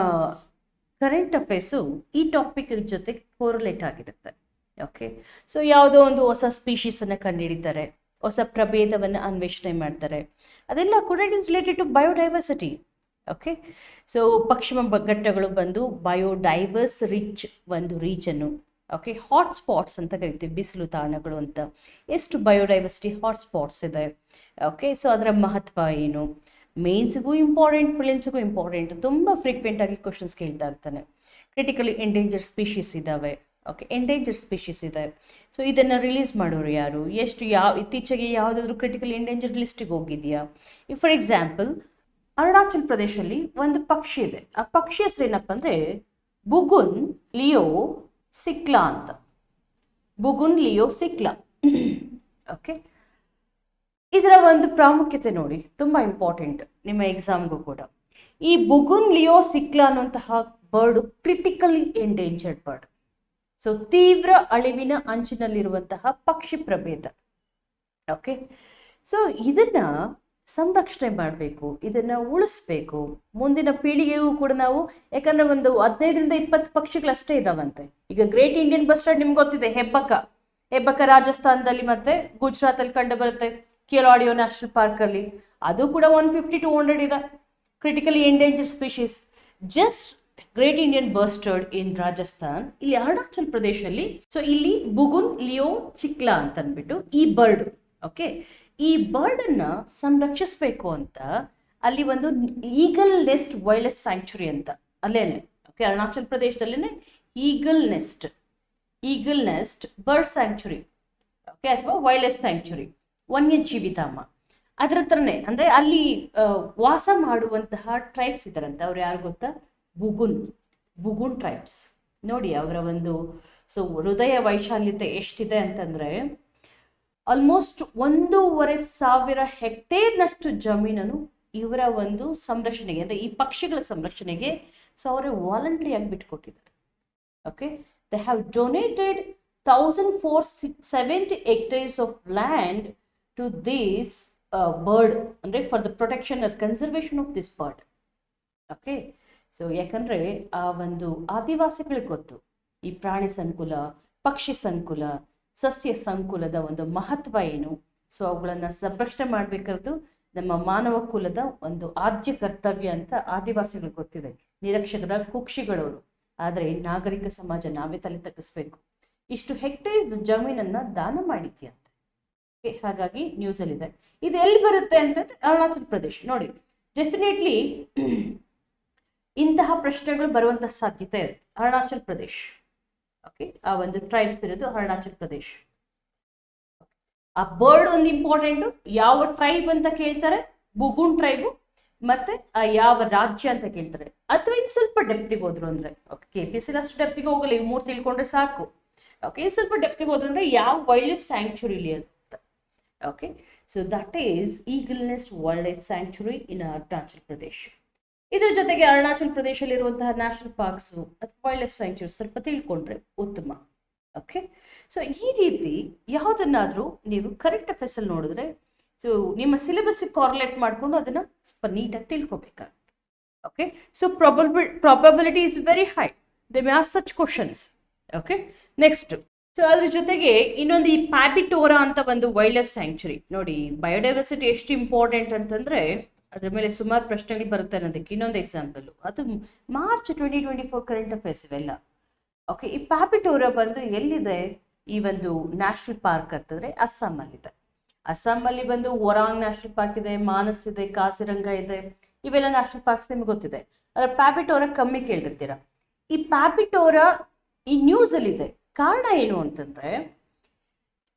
ಕರೆಂಟ್ ಅಫೇರ್ಸು ಈ ಟಾಪಿಕ್ ಜೊತೆ ಕೋರಲೇಟ್ ಆಗಿರುತ್ತೆ. ಓಕೆ, ಸೊ ಯಾವುದೋ ಒಂದು ಹೊಸ ಸ್ಪೀಷೀಸನ್ನು ಕಂಡುಹಿಡಿತಾರೆ, ಹೊಸ ಪ್ರಭೇದವನ್ನು ಅನ್ವೇಷಣೆ ಮಾಡ್ತಾರೆ, ಅದೆಲ್ಲ ಕೂಡ it is related to biodiversity. Okay, so ಪಶ್ಚಿಮ ಘಟ್ಟಗಳು ಬಂದು ಬಯೋಡೈವರ್ಸ್ ರಿಚ್ ಒಂದು ರೀಜನ್ನು. ಓಕೆ, ಹಾಟ್ ಸ್ಪಾಟ್ಸ್ ಅಂತ ಕರಿತೀವಿ, ಬಿಸಿಲು ತಾಣಗಳು ಅಂತ. ಎಷ್ಟು ಬಯೋಡೈವರ್ಸಿಟಿ ಹಾಟ್ ಸ್ಪಾಟ್ಸ್ ಇದೆ. ಓಕೆ, ಸೊ ಅದರ ಮಹತ್ವ ಏನು, ಮೇನ್ಸ್ಗೂ ಇಂಪಾರ್ಟೆಂಟ್, ಪ್ರಿಲಿಮ್ಸ್ಗೂ ಇಂಪಾರ್ಟೆಂಟ್, ತುಂಬ ಫ್ರೀಕ್ವೆಂಟಾಗಿ ಕ್ವಶನ್ಸ್ ಕೇಳ್ತಾ ಇರ್ತಾನೆ. ಕ್ರಿಟಿಕಲಿ ಎಂಡೇಂಜರ್ಡ್ ಸ್ಪೀಷೀಸ್ ಇದ್ದಾವೆ. ಓಕೆ, ಎಂಡೇಂಜರ್ಡ್ ಸ್ಪೀಷೀಸ್ ಇದೆ. ಸೊ ಇದನ್ನು ರಿಲೀಸ್ ಮಾಡೋರು ಯಾರು, ಎಷ್ಟು, ಇತ್ತೀಚೆಗೆ ಯಾವುದಾದ್ರೂ ಕ್ರಿಟಿಕಲಿ ಎಂಡೇಂಜರ್ಡ್ ಲಿಸ್ಟಿಗೆ ಹೋಗಿದೆಯಾ. ಈಗ ಫಾರ್ ಎಕ್ಸಾಂಪಲ್ ಅರುಣಾಚಲ್ ಪ್ರದೇಶದಲ್ಲಿ ಒಂದು ಪಕ್ಷಿ ಇದೆ. ಆ ಪಕ್ಷಿ ಹೆಸರು ಏನಪ್ಪ ಅಂದರೆ ಬುಗುನ್ ಲಿಯೋ ಸಿಕ್ಲಾ ಅಂತ. ಬುಗುನ್ ಲಿಯೋ ಸಿಕ್ಲಾ. ಓಕೆ, ಇದರ ಒಂದು ಪ್ರಾಮುಖ್ಯತೆ ನೋಡಿ, ತುಂಬ ಇಂಪಾರ್ಟೆಂಟ್ ನಿಮ್ಮ ಎಕ್ಸಾಮ್ಗೂ ಕೂಡ. ಈ ಬುಗುನ್ ಲಿಯೋ ಸಿಕ್ಲಾ ಅನ್ನುವಂತಹ bird critically endangered bird. So ತೀವ್ರ ಅಳಿವಿನ ಅಂಚಿನಲ್ಲಿರುವಂತಹ ಪಕ್ಷಿ ಪ್ರಭೇದ. ಓಕೆ, ಸೊ ಇದನ್ನ ಸಂರಕ್ಷಣೆ ಮಾಡಬೇಕು, ಇದನ್ನ ಉಳಿಸ್ಬೇಕು ಮುಂದಿನ ಪೀಳಿಗೆಗೂ ಕೂಡ ನಾವು. ಯಾಕಂದ್ರೆ ಒಂದು 15-20 ಪಕ್ಷಿಗಳಷ್ಟೇ ಇದಾವಂತೆ. ಈಗ ಗ್ರೇಟ್ ಇಂಡಿಯನ್ ಬಸ್ಟರ್ಡ್ ನಿಮ್ಗೆ ಗೊತ್ತಿದೆ, ಹೆಬ್ಬಕ್ಕ ರಾಜಸ್ಥಾನದಲ್ಲಿ ಮತ್ತೆ ಗುಜರಾತ್ ಅಲ್ಲಿ ಕಂಡು ಬರುತ್ತೆ, ಕಿರಾಡಿಯೋ ನ್ಯಾಷನಲ್ ಪಾರ್ಕ್ ಅಲ್ಲಿ. ಅದು ಕೂಡ 150-200 ಇದೆ critically endangered species. Just great Indian bustard in Rajasthan, ಇಲ್ಲಿ ಅರುಣಾಚಲ್ ಪ್ರದೇಶದಲ್ಲಿ. ಸೊ ಇಲ್ಲಿ ಬುಗುನ್ ಲಿಯೋ ಚಿಕ್ಲಾ ಅಂತ ಅಂದ್ಬಿಟ್ಟು ಈ ಬರ್ಡ್. ಓಕೆ, ಈ ಬರ್ಡ್ ಅನ್ನ ಸಂರಕ್ಷಿಸಬೇಕು ಅಂತ ಅಲ್ಲಿ ಒಂದು eagle nest wild life sanctuary ಅಂತ ಅಲ್ಲೇನೆ. ಓಕೆ, ಅರುಣಾಚಲ್ ಪ್ರದೇಶದಲ್ಲೇನೆ eagle nest bird sanctuary, okay, ಅಥವಾ ವೈಲ್ಡ್ ಲೈಫ್ ಸ್ಯಾಂಕ್ಚುರಿ, ವನ್ಯಜೀವಿಧಾಮ. ಅದರ ಹತ್ರನೇ ಅಂದ್ರೆ ಅಲ್ಲಿ ವಾಸ ಮಾಡುವಂತಹ ಟ್ರೈಬ್ಸ್ ಇದ್ದಾರಂತೆ. ಅವ್ರು ಯಾರು ಗೊತ್ತಾ, ಬುಗುನ್ ಟ್ರೈಬ್ಸ್. ನೋಡಿ ಅವರ ಒಂದು ಹೃದಯ ವೈಶಾಲ್ಯತೆ ಎಷ್ಟಿದೆ ಅಂತಂದ್ರೆ ಆಲ್ಮೋಸ್ಟ್ 1,500 ಹೆಕ್ಟೇರ್ನಷ್ಟು ಜಮೀನನ್ನು ಇವರ ಒಂದು ಸಂರಕ್ಷಣೆಗೆ, ಅಂದ್ರೆ ಈ ಪಕ್ಷಿಗಳ ಸಂರಕ್ಷಣೆಗೆ ಅವರು ವಾಲಂಟರಿ ಆಗಿ ಬಿಟ್ಕೊಟ್ಟಿದ್ದಾರೆ. Okay, they have donated 1,470 hectares of land to this bird, ಅಂದ್ರೆ for the protection or conservation of this bird. Okay, so ಯಾಕಂದ್ರೆ ಆ ಒಂದು ಆದಿವಾಸಿಗಳಿಗೆ ಗೊತ್ತು ಈ ಪ್ರಾಣಿ ಸಂಕುಲ, ಪಕ್ಷಿ ಸಂಕುಲ, ಸಸ್ಯ ಸಂಕುಲದ ಒಂದು ಮಹತ್ವ ಏನು. ಸೊ ಅವುಗಳನ್ನ ಸಂರಕ್ಷಣೆ ಮಾಡಬೇಕಾದ್ದು ನಮ್ಮ ಮಾನವ ಕುಲದ ಒಂದು ಆದ್ಯ ಕರ್ತವ್ಯ ಅಂತ ಆದಿವಾಸಿಗಳಿಗೆ ಗೊತ್ತಿದೆ. ನಿರಕ್ಷರ ಕುಕ್ಷಿಗಳವರು. ಆದರೆ ನಾಗರಿಕ ಸಮಾಜ ನಾವೇ ತಲೆ ತಗ್ಗಿಸ್ಬೇಕು. ಇಷ್ಟು ಹೆಕ್ಟೇರ್ಸ್ ಜಮೀನನ್ನ ದಾನ ಮಾಡಿದ್ಯಂತೆ. ಹಾಗಾಗಿ ನ್ಯೂಸ್ ಅಲ್ಲಿ ಇದೆ. ಇದು ಎಲ್ಲಿ ಬರುತ್ತೆ ಅಂತಂದ್ರೆ ಅರುಣಾಚಲ್ ಪ್ರದೇಶ್. ನೋಡಿ, ಡೆಫಿನೆಟ್ಲಿ ಇಂತಹ ಪ್ರಶ್ನೆಗಳು ಬರುವಂತಹ ಸಾಧ್ಯತೆ ಇರುತ್ತೆ. ಅರುಣಾಚಲ್ ಪ್ರದೇಶ್. ಓಕೆ, ಆ ಒಂದು ಟ್ರೈಬ್ಸ್ ಇರೋದು ಅರುಣಾಚಲ್ ಪ್ರದೇಶ್. ಆ ಬರ್ಡ್ ಒಂದು ಇಂಪಾರ್ಟೆಂಟ್. ಯಾವ ಟ್ರೈಬ್ ಅಂತ ಕೇಳ್ತಾರೆ, ಬುಗುನ್ ಟ್ರೈಬು, ಮತ್ತೆ ಯಾವ ರಾಜ್ಯ ಅಂತ ಕೇಳ್ತಾರೆ. ಅಥವಾ ಇದು ಸ್ವಲ್ಪ ಡೆಪ್ತಿಗೆ ಹೋದ್ರು ಅಂದ್ರೆ, ಓಕೆ, KPSC ಅಷ್ಟು ಡೆಪ್ತಿಗೆ ಹೋಗಲ್ಲ, ಇವು 3 ತಿಳ್ಕೊಂಡ್ರೆ ಸಾಕು. ಓಕೆ, ಸ್ವಲ್ಪ ಡೆಪ್ತಿಗೆ ಹೋದ್ರು ಅಂದ್ರೆ ಯಾವ ವೈಲ್ಡ್ ಲೈಫ್ ಸ್ಯಾಂಕ್ಚುರಿಲಿ ಅಂತ. Okay, so that is eagle nest wild life sanctuary in Arunachal Pradesh. ಇದರ ಜೊತೆಗೆ ಅರುಣಾಚಲ್ ಪ್ರದೇಶದಲ್ಲಿರುವಂತಹ ನ್ಯಾಷನಲ್ ಪಾರ್ಕ್ಸ್ ಅಥವಾ ವೈಲ್ಡ್ ಲೈಫ್ ಸ್ಯಾಂಕ್ಚುರಿ ಸ್ವಲ್ಪ ತಿಳ್ಕೊಂಡ್ರೆ ಉತ್ತಮ. ಓಕೆ, ಸೊ ಈ ರೀತಿ ಯಾವುದನ್ನಾದ್ರೂ ನೀವು ಕರೆಂಟ್ ಅಫೇರ್ಸ್ ಅಲ್ಲಿ ನೋಡಿದ್ರೆ ಸೊ ನಿಮ್ಮ ಸಿಲೆಬಸ್ ಕಾರ್ಲೇಟ್ ಮಾಡ್ಕೊಂಡು ಅದನ್ನ ಸ್ವಲ್ಪ ನೀಟಾಗಿ ತಿಳ್ಕೊಬೇಕಾಗುತ್ತೆ. Okay, so probability is very high, they may ask such questions. Okay, next, so ಅದ್ರ ಜೊತೆಗೆ ಇನ್ನೊಂದು ಈ ಪ್ಯಾಬಿಟೋರಾ ಅಂತ ಒಂದು ವೈಲ್ಡ್ ಲೈಫ್ ಸ್ಯಾಂಕ್ಚುರಿ. ನೋಡಿ, ಬಯೋಡೈವರ್ಸಿಟಿ ಎಷ್ಟು ಇಂಪಾರ್ಟೆಂಟ್ ಅಂತಂದ್ರೆ ಅದ್ರ ಮೇಲೆ ಸುಮಾರು ಪ್ರಶ್ನೆಗಳು ಬರುತ್ತೆ ಅನ್ನೋದಕ್ಕೆ ಇನ್ನೊಂದು ಎಕ್ಸಾಂಪಲ್. ಅದು ಮಾರ್ಚ್ 2024 ಕರೆಂಟ್ ಅಫೇರ್ಸ್ ಇವೆಲ್ಲ. ಓಕೆ, ಈ ಪ್ಯಾಬಿಟೋರಾ ಬಂದು ಎಲ್ಲಿದೆ, ಈ ಒಂದು ನ್ಯಾಷನಲ್ ಪಾರ್ಕ್ ಅಂತಂದ್ರೆ ಅಸ್ಸಾಮಲ್ಲಿದೆ. ಅಸ್ಸಾಮಲ್ಲಿ ಬಂದು ಒರಾಂಗ್ ನ್ಯಾಷನಲ್ ಪಾರ್ಕ್ ಇದೆ, ಮಾನಸ್ ಇದೆ, ಕಾಸಿರಂಗ ಇದೆ. ಇವೆಲ್ಲ ನ್ಯಾಷನಲ್ ಪಾರ್ಕ್ಸ್ ನಿಮ್ಗೆ ಗೊತ್ತಿದೆ. ಅದ್ರ ಪ್ಯಾಬಿಟೋರಾ ಕಮ್ಮಿ ಕೇಳಿರ್ತೀರ. ಈ ಪ್ಯಾಬಿಟೋರಾ ಈ ನ್ಯೂಸ್ ಅಲ್ಲಿ ಇದೆ. ಕಾರಣ ಏನು ಅಂತಂದ್ರೆ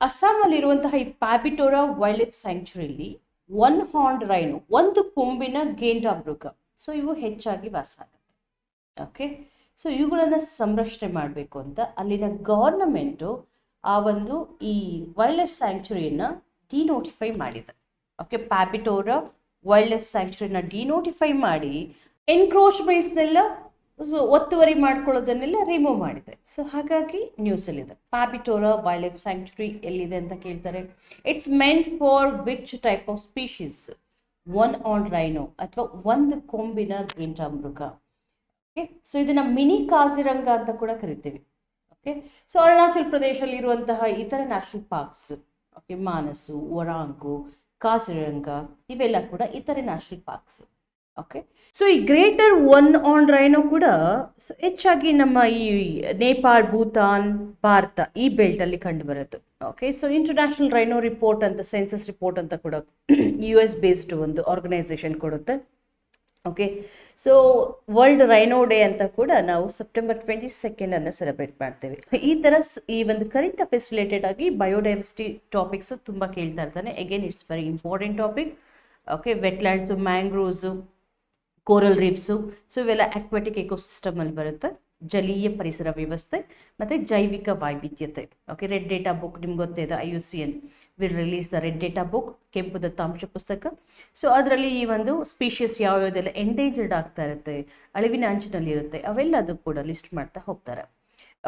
ಅಸ್ಸಾಮಲ್ಲಿರುವಂತಹ ಈ ಪ್ಯಾಬಿಟೋರಾ ವೈಲ್ಡ್ ಲೈಫ್ ಸ್ಯಾಂಕ್ಚುರಿಲಿ 1 ಹಾರ್ನ್ಡ್ ರೈನೋ, ಒಂದು ಕೊಂಬಿನ ಗೇಂಡ್ರ ಮೃಗ, ಸೊ ಇವು ಹೆಚ್ಚಾಗಿ ವಾಸ ಆಗುತ್ತೆ. ಓಕೆ, ಸೊ ಇವುಗಳನ್ನ ಸಂರಕ್ಷಣೆ ಮಾಡಬೇಕು ಅಂತ ಅಲ್ಲಿನ ಗವರ್ನಮೆಂಟು ಆ ಒಂದು ಈ ವೈಲ್ಡ್ ಲೈಫ್ ಸ್ಯಾಂಕ್ಚುರಿಯನ್ನ ಡಿನೋಟಿಫೈ ಮಾಡಿದೆ. ಓಕೆ, ಪ್ಯಾಬಿಟೋರಾ ವೈಲ್ಡ್ ಲೈಫ್ ಸ್ಯಾಂಕ್ಚುರಿನ ಡಿನೋಟಿಫೈ ಮಾಡಿ ಎನ್ಕ್ರೋಚ್ಮೆಂಟ್ಸ್ನೆಲ್ಲ, ಸೊ ಒತ್ತುವರಿ ಮಾಡ್ಕೊಳ್ಳೋದನ್ನೆಲ್ಲ ರಿಮೂವ್ ಮಾಡಿದೆ. ಸೊ ಹಾಗಾಗಿ ನ್ಯೂಸಲ್ಲಿದೆ. ಪ್ಯಾಬಿಟೋರಾ ವೈಲ್ಡ್ ಲೈಫ್ ಸ್ಯಾಂಕ್ಚುರಿ ಎಲ್ಲಿದೆ ಅಂತ ಕೇಳ್ತಾರೆ. It's meant for which type of species, 1 horned rhino ಅಥವಾ ಒಂದು ಕೊಂಬಿನ ಗೇಂಡ್ರಾಮೃಗ. ಓಕೆ, ಸೊ ಇದನ್ನ ಮಿನಿ ಕಾಜಿರಂಗ ಅಂತ ಕೂಡ ಕರಿತೀವಿ. ಓಕೆ, ಸೊ ಅರುಣಾಚಲ್ ಪ್ರದೇಶದಲ್ಲಿ ಇರುವಂತಹ ಇತರ national parks, okay, Manas, Orang, Kaziranga, ಇವೆಲ್ಲ ಕೂಡ ಇತರೆ ನ್ಯಾಷನಲ್ ಪಾರ್ಕ್ಸ್. ಓಕೆ, ಸೊ ಈ ಗ್ರೇಟರ್ ಒನ್ ಆನ್ ರೈನೋ ಕೂಡ ಹೆಚ್ಚಾಗಿ ನಮ್ಮ ಈ ನೇಪಾಳ್, ಭೂತಾನ್, ಭಾರತ ಈ ಬೆಲ್ಟ್ ಅಲ್ಲಿ ಕಂಡು ಬರುತ್ತೆ. Okay, so international rhino report ಅಂತ, ಸೆನ್ಸಸ್ ರಿಪೋರ್ಟ್ ಅಂತ ಕೂಡ US ಬೇಸ್ಡ್ ಒಂದು ಆರ್ಗನೈಸೇಷನ್ ಕೊಡುತ್ತೆ. Okay, so world rhino day ಅಂತ ಕೂಡ ನಾವು September 22 ಸೆಲೆಬ್ರೇಟ್ ಮಾಡ್ತೇವೆ. ಈ ಥರ ಈ ಒಂದು ಕರೆಂಟ್ ಅಫೇರ್ಸ್ ರಿಲೇಟೆಡ್ ಆಗಿ ಬಯೋಡೈವರ್ಸಿಟಿ ಟಾಪಿಕ್ಸ್ ತುಂಬ ಕೇಳ್ತಾ ಇರ್ತಾನೆ. Again it's very important topic. Okay, wetlands, mangroves, coral reefs, so ಇವೆಲ್ಲ ಅಕ್ವಾಟಿಕ್ ಎಕೋಸಿಸ್ಟಮ್ ಅಲ್ಲಿ ಬರುತ್ತೆ. ಜಲೀಯ ಪರಿಸರ ವ್ಯವಸ್ಥೆ ಮತ್ತು ಜೈವಿಕ ವೈವಿಧ್ಯತೆ. ಓಕೆ, ರೆಡ್ ಡೇಟಾ ಬುಕ್ ನಿಮ್ಗೆ ಗೊತ್ತಿದೆ, IUCN will release the red data book, ಕೆಂಪು ದತ್ತಾಂಶ ಪುಸ್ತಕ. ಸೊ ಅದರಲ್ಲಿ ಈ ಒಂದು ಸ್ಪೀಷಿಯಸ್ ಯಾವ್ಯಾವುದೆಲ್ಲ ಎಂಡೇಂಜರ್ಡ್ ಆಗ್ತಾ ಇರುತ್ತೆ, ಅಳಿವಿನ ಅಂಚಿನಲ್ಲಿ ಇರುತ್ತೆ, ಅವೆಲ್ಲದೂ ಕೂಡ ಲಿಸ್ಟ್ ಮಾಡ್ತಾ ಹೋಗ್ತಾರೆ.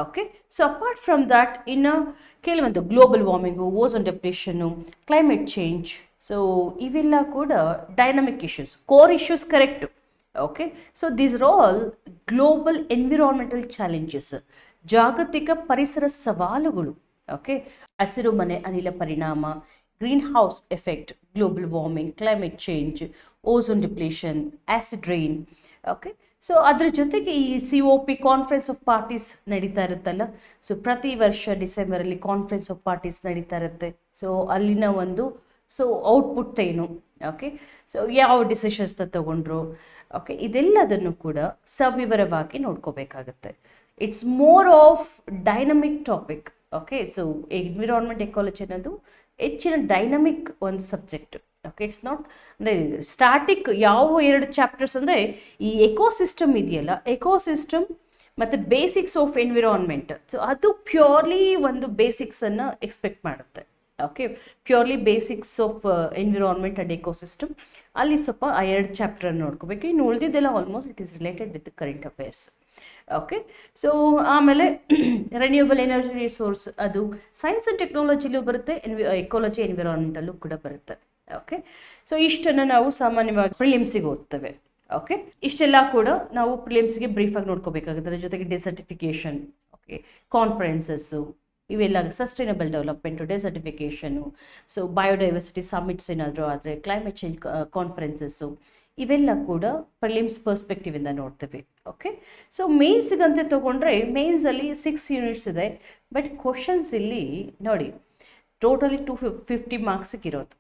Okay, so apart from that ಇನ್ನು ಕೆಲವೊಂದು global warming, ozone depletion, climate change, so ಇವೆಲ್ಲ ಕೂಡ dynamic issues, core issues correct. Okay, so these are all global environmental challenges, ಜಾಗತಿಕ ಪರಿಸರ ಸವಾಲುಗಳು. ಓಕೆ, ಹಸಿರು ಮನೆ ಅನಿಲ ಪರಿಣಾಮ, green house effect, global warming, climate change, ozone depletion, acid rain. Okay, so ಅದ್ರ ಜೊತೆಗೆ ಈ COP ಕಾನ್ಫರೆನ್ಸ್ ಆಫ್ ಪಾರ್ಟೀಸ್ ನಡೀತಾ ಇರುತ್ತಲ್ಲ, ಸೊ ಪ್ರತಿ ವರ್ಷ ಡಿಸೆಂಬರಲ್ಲಿ ಕಾನ್ಫರೆನ್ಸ್ ಆಫ್ ಪಾರ್ಟೀಸ್ ನಡೀತಾ ಇರುತ್ತೆ. ಸೊ ಅಲ್ಲಿನ ಒಂದು ಔಟ್ಪುಟ್ ಏನು, ಓಕೆ, ಸೊ ಯಾವ ಡಿಸಿಷನ್ಸ್ ತಗೊಂಡ್ರು, ಓಕೆ, ಇದೆಲ್ಲದನ್ನು ಕೂಡ ಸವಿವರವಾಗಿ ನೋಡ್ಕೋಬೇಕಾಗತ್ತೆ. It's more of dynamic topic. Okay, so environment ecology ಅನ್ನೋದು ಹೆಚ್ಚಿನ ಡೈನಮಿಕ್ ಒಂದು ಸಬ್ಜೆಕ್ಟ್. ಓಕೆ, ಇಟ್ಸ್ ನಾಟ್ ಅಂದರೆ ಸ್ಟಾಟಿಕ್. ಯಾವ 2 ಚಾಪ್ಟರ್ಸ್ ಅಂದರೆ ಈ ಎಕೋಸಿಸ್ಟಮ್ ಇದೆಯಲ್ಲ, ಎಕೋಸಿಸ್ಟಮ್ ಮತ್ತು ಬೇಸಿಕ್ಸ್ ಆಫ್ ಎನ್ವಿರಾನ್ಮೆಂಟ್, ಸೊ ಅದು ಪ್ಯೂರ್ಲಿ ಒಂದು ಬೇಸಿಕ್ಸನ್ನು ಎಕ್ಸ್ಪೆಕ್ಟ್ ಮಾಡುತ್ತೆ. Okay, purely basics of environment and ecosystem, ಅಲ್ಲಿ ಸ್ವಲ್ಪ ಆ 2 ಚಾಪ್ಟರ್ ನೋಡ್ಕೋಬೇಕು. ಇನ್ನು ಉಳಿದಿದ್ದೆಲ್ಲ almost it is related with current affairs. Okay, so ಆಮೇಲೆ ರಿನ್ಯೂಯಬಲ್ ಎನರ್ಜಿ ರಿಸೋರ್ಸ್, ಅದು ಸೈನ್ಸ್ ಆ್ಯಂಡ್ ಟೆಕ್ನಾಲಜಿಲೂ ಬರುತ್ತೆ, ಎಕಾಲಜಿ ಎನ್ವಿರಾನ್ಮೆಂಟಲ್ಲೂ ಕೂಡ ಬರುತ್ತೆ. ಓಕೆ, ಸೊ ಇಷ್ಟನ್ನು ನಾವು ಸಾಮಾನ್ಯವಾಗಿ ಪ್ರಿಲಿಮ್ಸಿಗೆ ಓದ್ತೇವೆ. ಓಕೆ, ಇಷ್ಟೆಲ್ಲ ಕೂಡ ನಾವು ಪ್ರಿಲಿಮ್ಸ್ಗೆ ಬ್ರೀಫಾಗಿ ನೋಡ್ಕೋಬೇಕಾಗುತ್ತೆ. ಅದರ ಜೊತೆಗೆ ಡೆಸರ್ಟಿಫಿಕೇಶನ್, ಓಕೆ, ಕಾನ್ಫರೆನ್ಸಸ್ಸು, ಇವೆಲ್ಲ sustainable development, desertification, so biodiversity summits ಏನಾದರೂ ಆದರೆ, ಕ್ಲೈಮೇಟ್ ಚೇಂಜ್ ಕಾನ್ಫರೆನ್ಸಸ್ಸು, ಇವೆಲ್ಲ ಕೂಡ ಪ್ರಿಲಿಮ್ಸ್ ಪರ್ಸ್ಪೆಕ್ಟಿವಿಂದ ನೋಡ್ತೀವಿ. ಓಕೆ, ಸೊ ಮೇನ್ಸ್ಗಂತೆ ತೊಗೊಂಡ್ರೆ ಮೇನ್ಸಲ್ಲಿ 6 ಯೂನಿಟ್ಸ್ ಇದೆ. ಬಟ್ ಕ್ವಶನ್ಸ್ ಇಲ್ಲಿ ನೋಡಿ ಟೋಟಲಿ 250 ಮಾರ್ಕ್ಸಿಗೆ ಇರೋದು.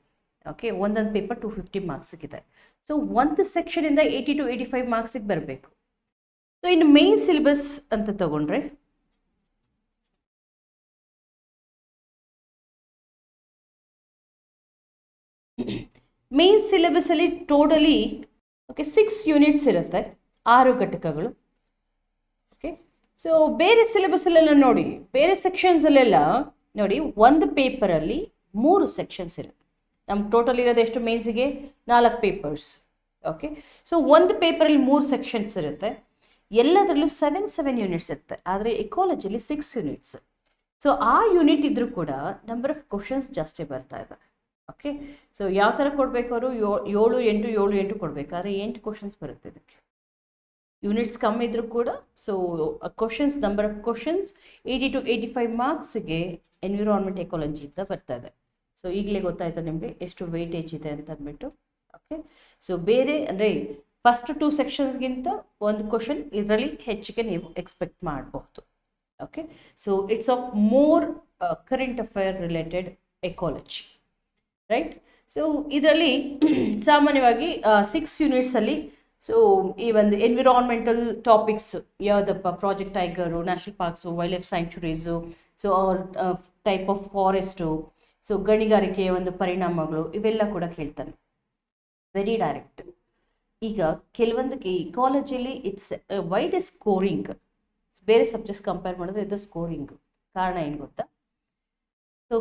ಓಕೆ, ಒಂದೊಂದು ಪೇಪರ್ 250 ಮಾರ್ಕ್ಸಿಗಿದೆ. ಸೊ ಒಂದು ಸೆಕ್ಷನಿಂದ 80 to 85 ಮಾರ್ಕ್ಸಿಗೆ ಬರಬೇಕು. ಸೊ ಇನ್ನು ಮೇನ್ ಸಿಲೆಬಸ್ ಅಂತ ತಗೊಂಡ್ರೆ ಮೇನ್ ಸಿಲೆಬಸ್ ಅಲ್ಲಿ ಟೋಟಲಿ ಓಕೆ 6 ಯೂನಿಟ್ಸ್ ಇರುತ್ತೆ, 6 ಘಟಕಗಳು. ಓಕೆ, ಸೊ ಬೇರೆ ಸಿಲೆಬಸ್ಸಲ್ಲೆಲ್ಲ ನೋಡಿ, ಬೇರೆ ಸೆಕ್ಷನ್ಸಲ್ಲೆಲ್ಲ ನೋಡಿ ಒಂದು ಪೇಪರಲ್ಲಿ 3 ಸೆಕ್ಷನ್ಸ್ ಇರುತ್ತೆ. ನಮ್ಗೆ ಟೋಟಲ್ ಇರೋದು ಎಷ್ಟು ಮೇನ್ಸಿಗೆ 4 ಪೇಪರ್ಸ್. ಓಕೆ, ಸೊ ಒಂದು ಪೇಪರಲ್ಲಿ 3 ಸೆಕ್ಷನ್ಸ್ ಇರುತ್ತೆ, ಎಲ್ಲದರಲ್ಲೂ 7 ಯೂನಿಟ್ಸ್ ಇರುತ್ತೆ. ಆದರೆ ಎಕಾಲಜಿಲಿ 6 ಯೂನಿಟ್ಸ್. ಸೊ 6 ಯೂನಿಟ್ ಇದ್ರೂ ಕೂಡ ನಂಬರ್ ಆಫ್ ಕ್ವಶನ್ಸ್ ಜಾಸ್ತಿ ಬರ್ತಾ ಇದೆ. ಓಕೆ, ಸೊ ಯಾವ ಥರ ಕೊಡಬೇಕು ಅವರು 7, 8, 7, 8 ಕೊಡಬೇಕಾದ್ರೆ 8 ಕ್ವಶನ್ಸ್ ಬರುತ್ತೆ ಇದಕ್ಕೆ. ಯೂನಿಟ್ಸ್ ಕಮ್ಮಿ ಇದ್ರೂ ಕೂಡ so questions, number of questions 80 to 85 ಮಾರ್ಕ್ಸ್ಗೆ ಎನ್ವಿರಾನ್ಮೆಂಟ್ ಎಕಾಲಜಿಯಿಂದ ಬರ್ತಾ ಇದೆ. ಸೊ ಈಗಲೇ ಗೊತ್ತಾಯ್ತಾ ನಿಮಗೆ ಎಷ್ಟು ವೇಟೇಜ್ ಇದೆ ಅಂತ ಅಂದ್ಬಿಟ್ಟು. ಓಕೆ, ಸೊ ಬೇರೆ ಅಂದರೆ ಫಸ್ಟ್ 2 ಸೆಕ್ಷನ್ಸ್ಗಿಂತ ಒಂದು ಕ್ವಶನ್ ಇದರಲ್ಲಿ ಹೆಚ್ಚಿಗೆ ನೀವು ಎಕ್ಸ್ಪೆಕ್ಟ್ ಮಾಡಬಹುದು. Okay, so it's of more current affair related ecology, right. So ಇದರಲ್ಲಿ ಸಾಮಾನ್ಯವಾಗಿ 6 ಯೂನಿಟ್ಸಲ್ಲಿ ಸೊ ಈ ಒಂದು ಎನ್ವಿರಾನ್ಮೆಂಟಲ್ ಟಾಪಿಕ್ಸ್ ಯಾವುದಪ್ಪ, project tiger, national parks, wild life sanctuaries, so type of forests, so ಗಣಿಗಾರಿಕೆಯ ಒಂದು ಪರಿಣಾಮಗಳು, ಇವೆಲ್ಲ ಕೂಡ ಕೇಳ್ತಾನೆ ವೆರಿ ಡೈರೆಕ್ಟ್. ಈಗ ಕೆಲವೊಂದಕ್ಕೆ ecologically it's wide a scoring, ಬೇರೆ ಸಬ್ಜೆಕ್ಟ್ಸ್ ಕಂಪೇರ್ ಮಾಡಿದ್ರೆ ಇದು ಸ್ಕೋರಿಂಗ್. ಕಾರಣ ಏನು ಗೊತ್ತಾ, ಸೊ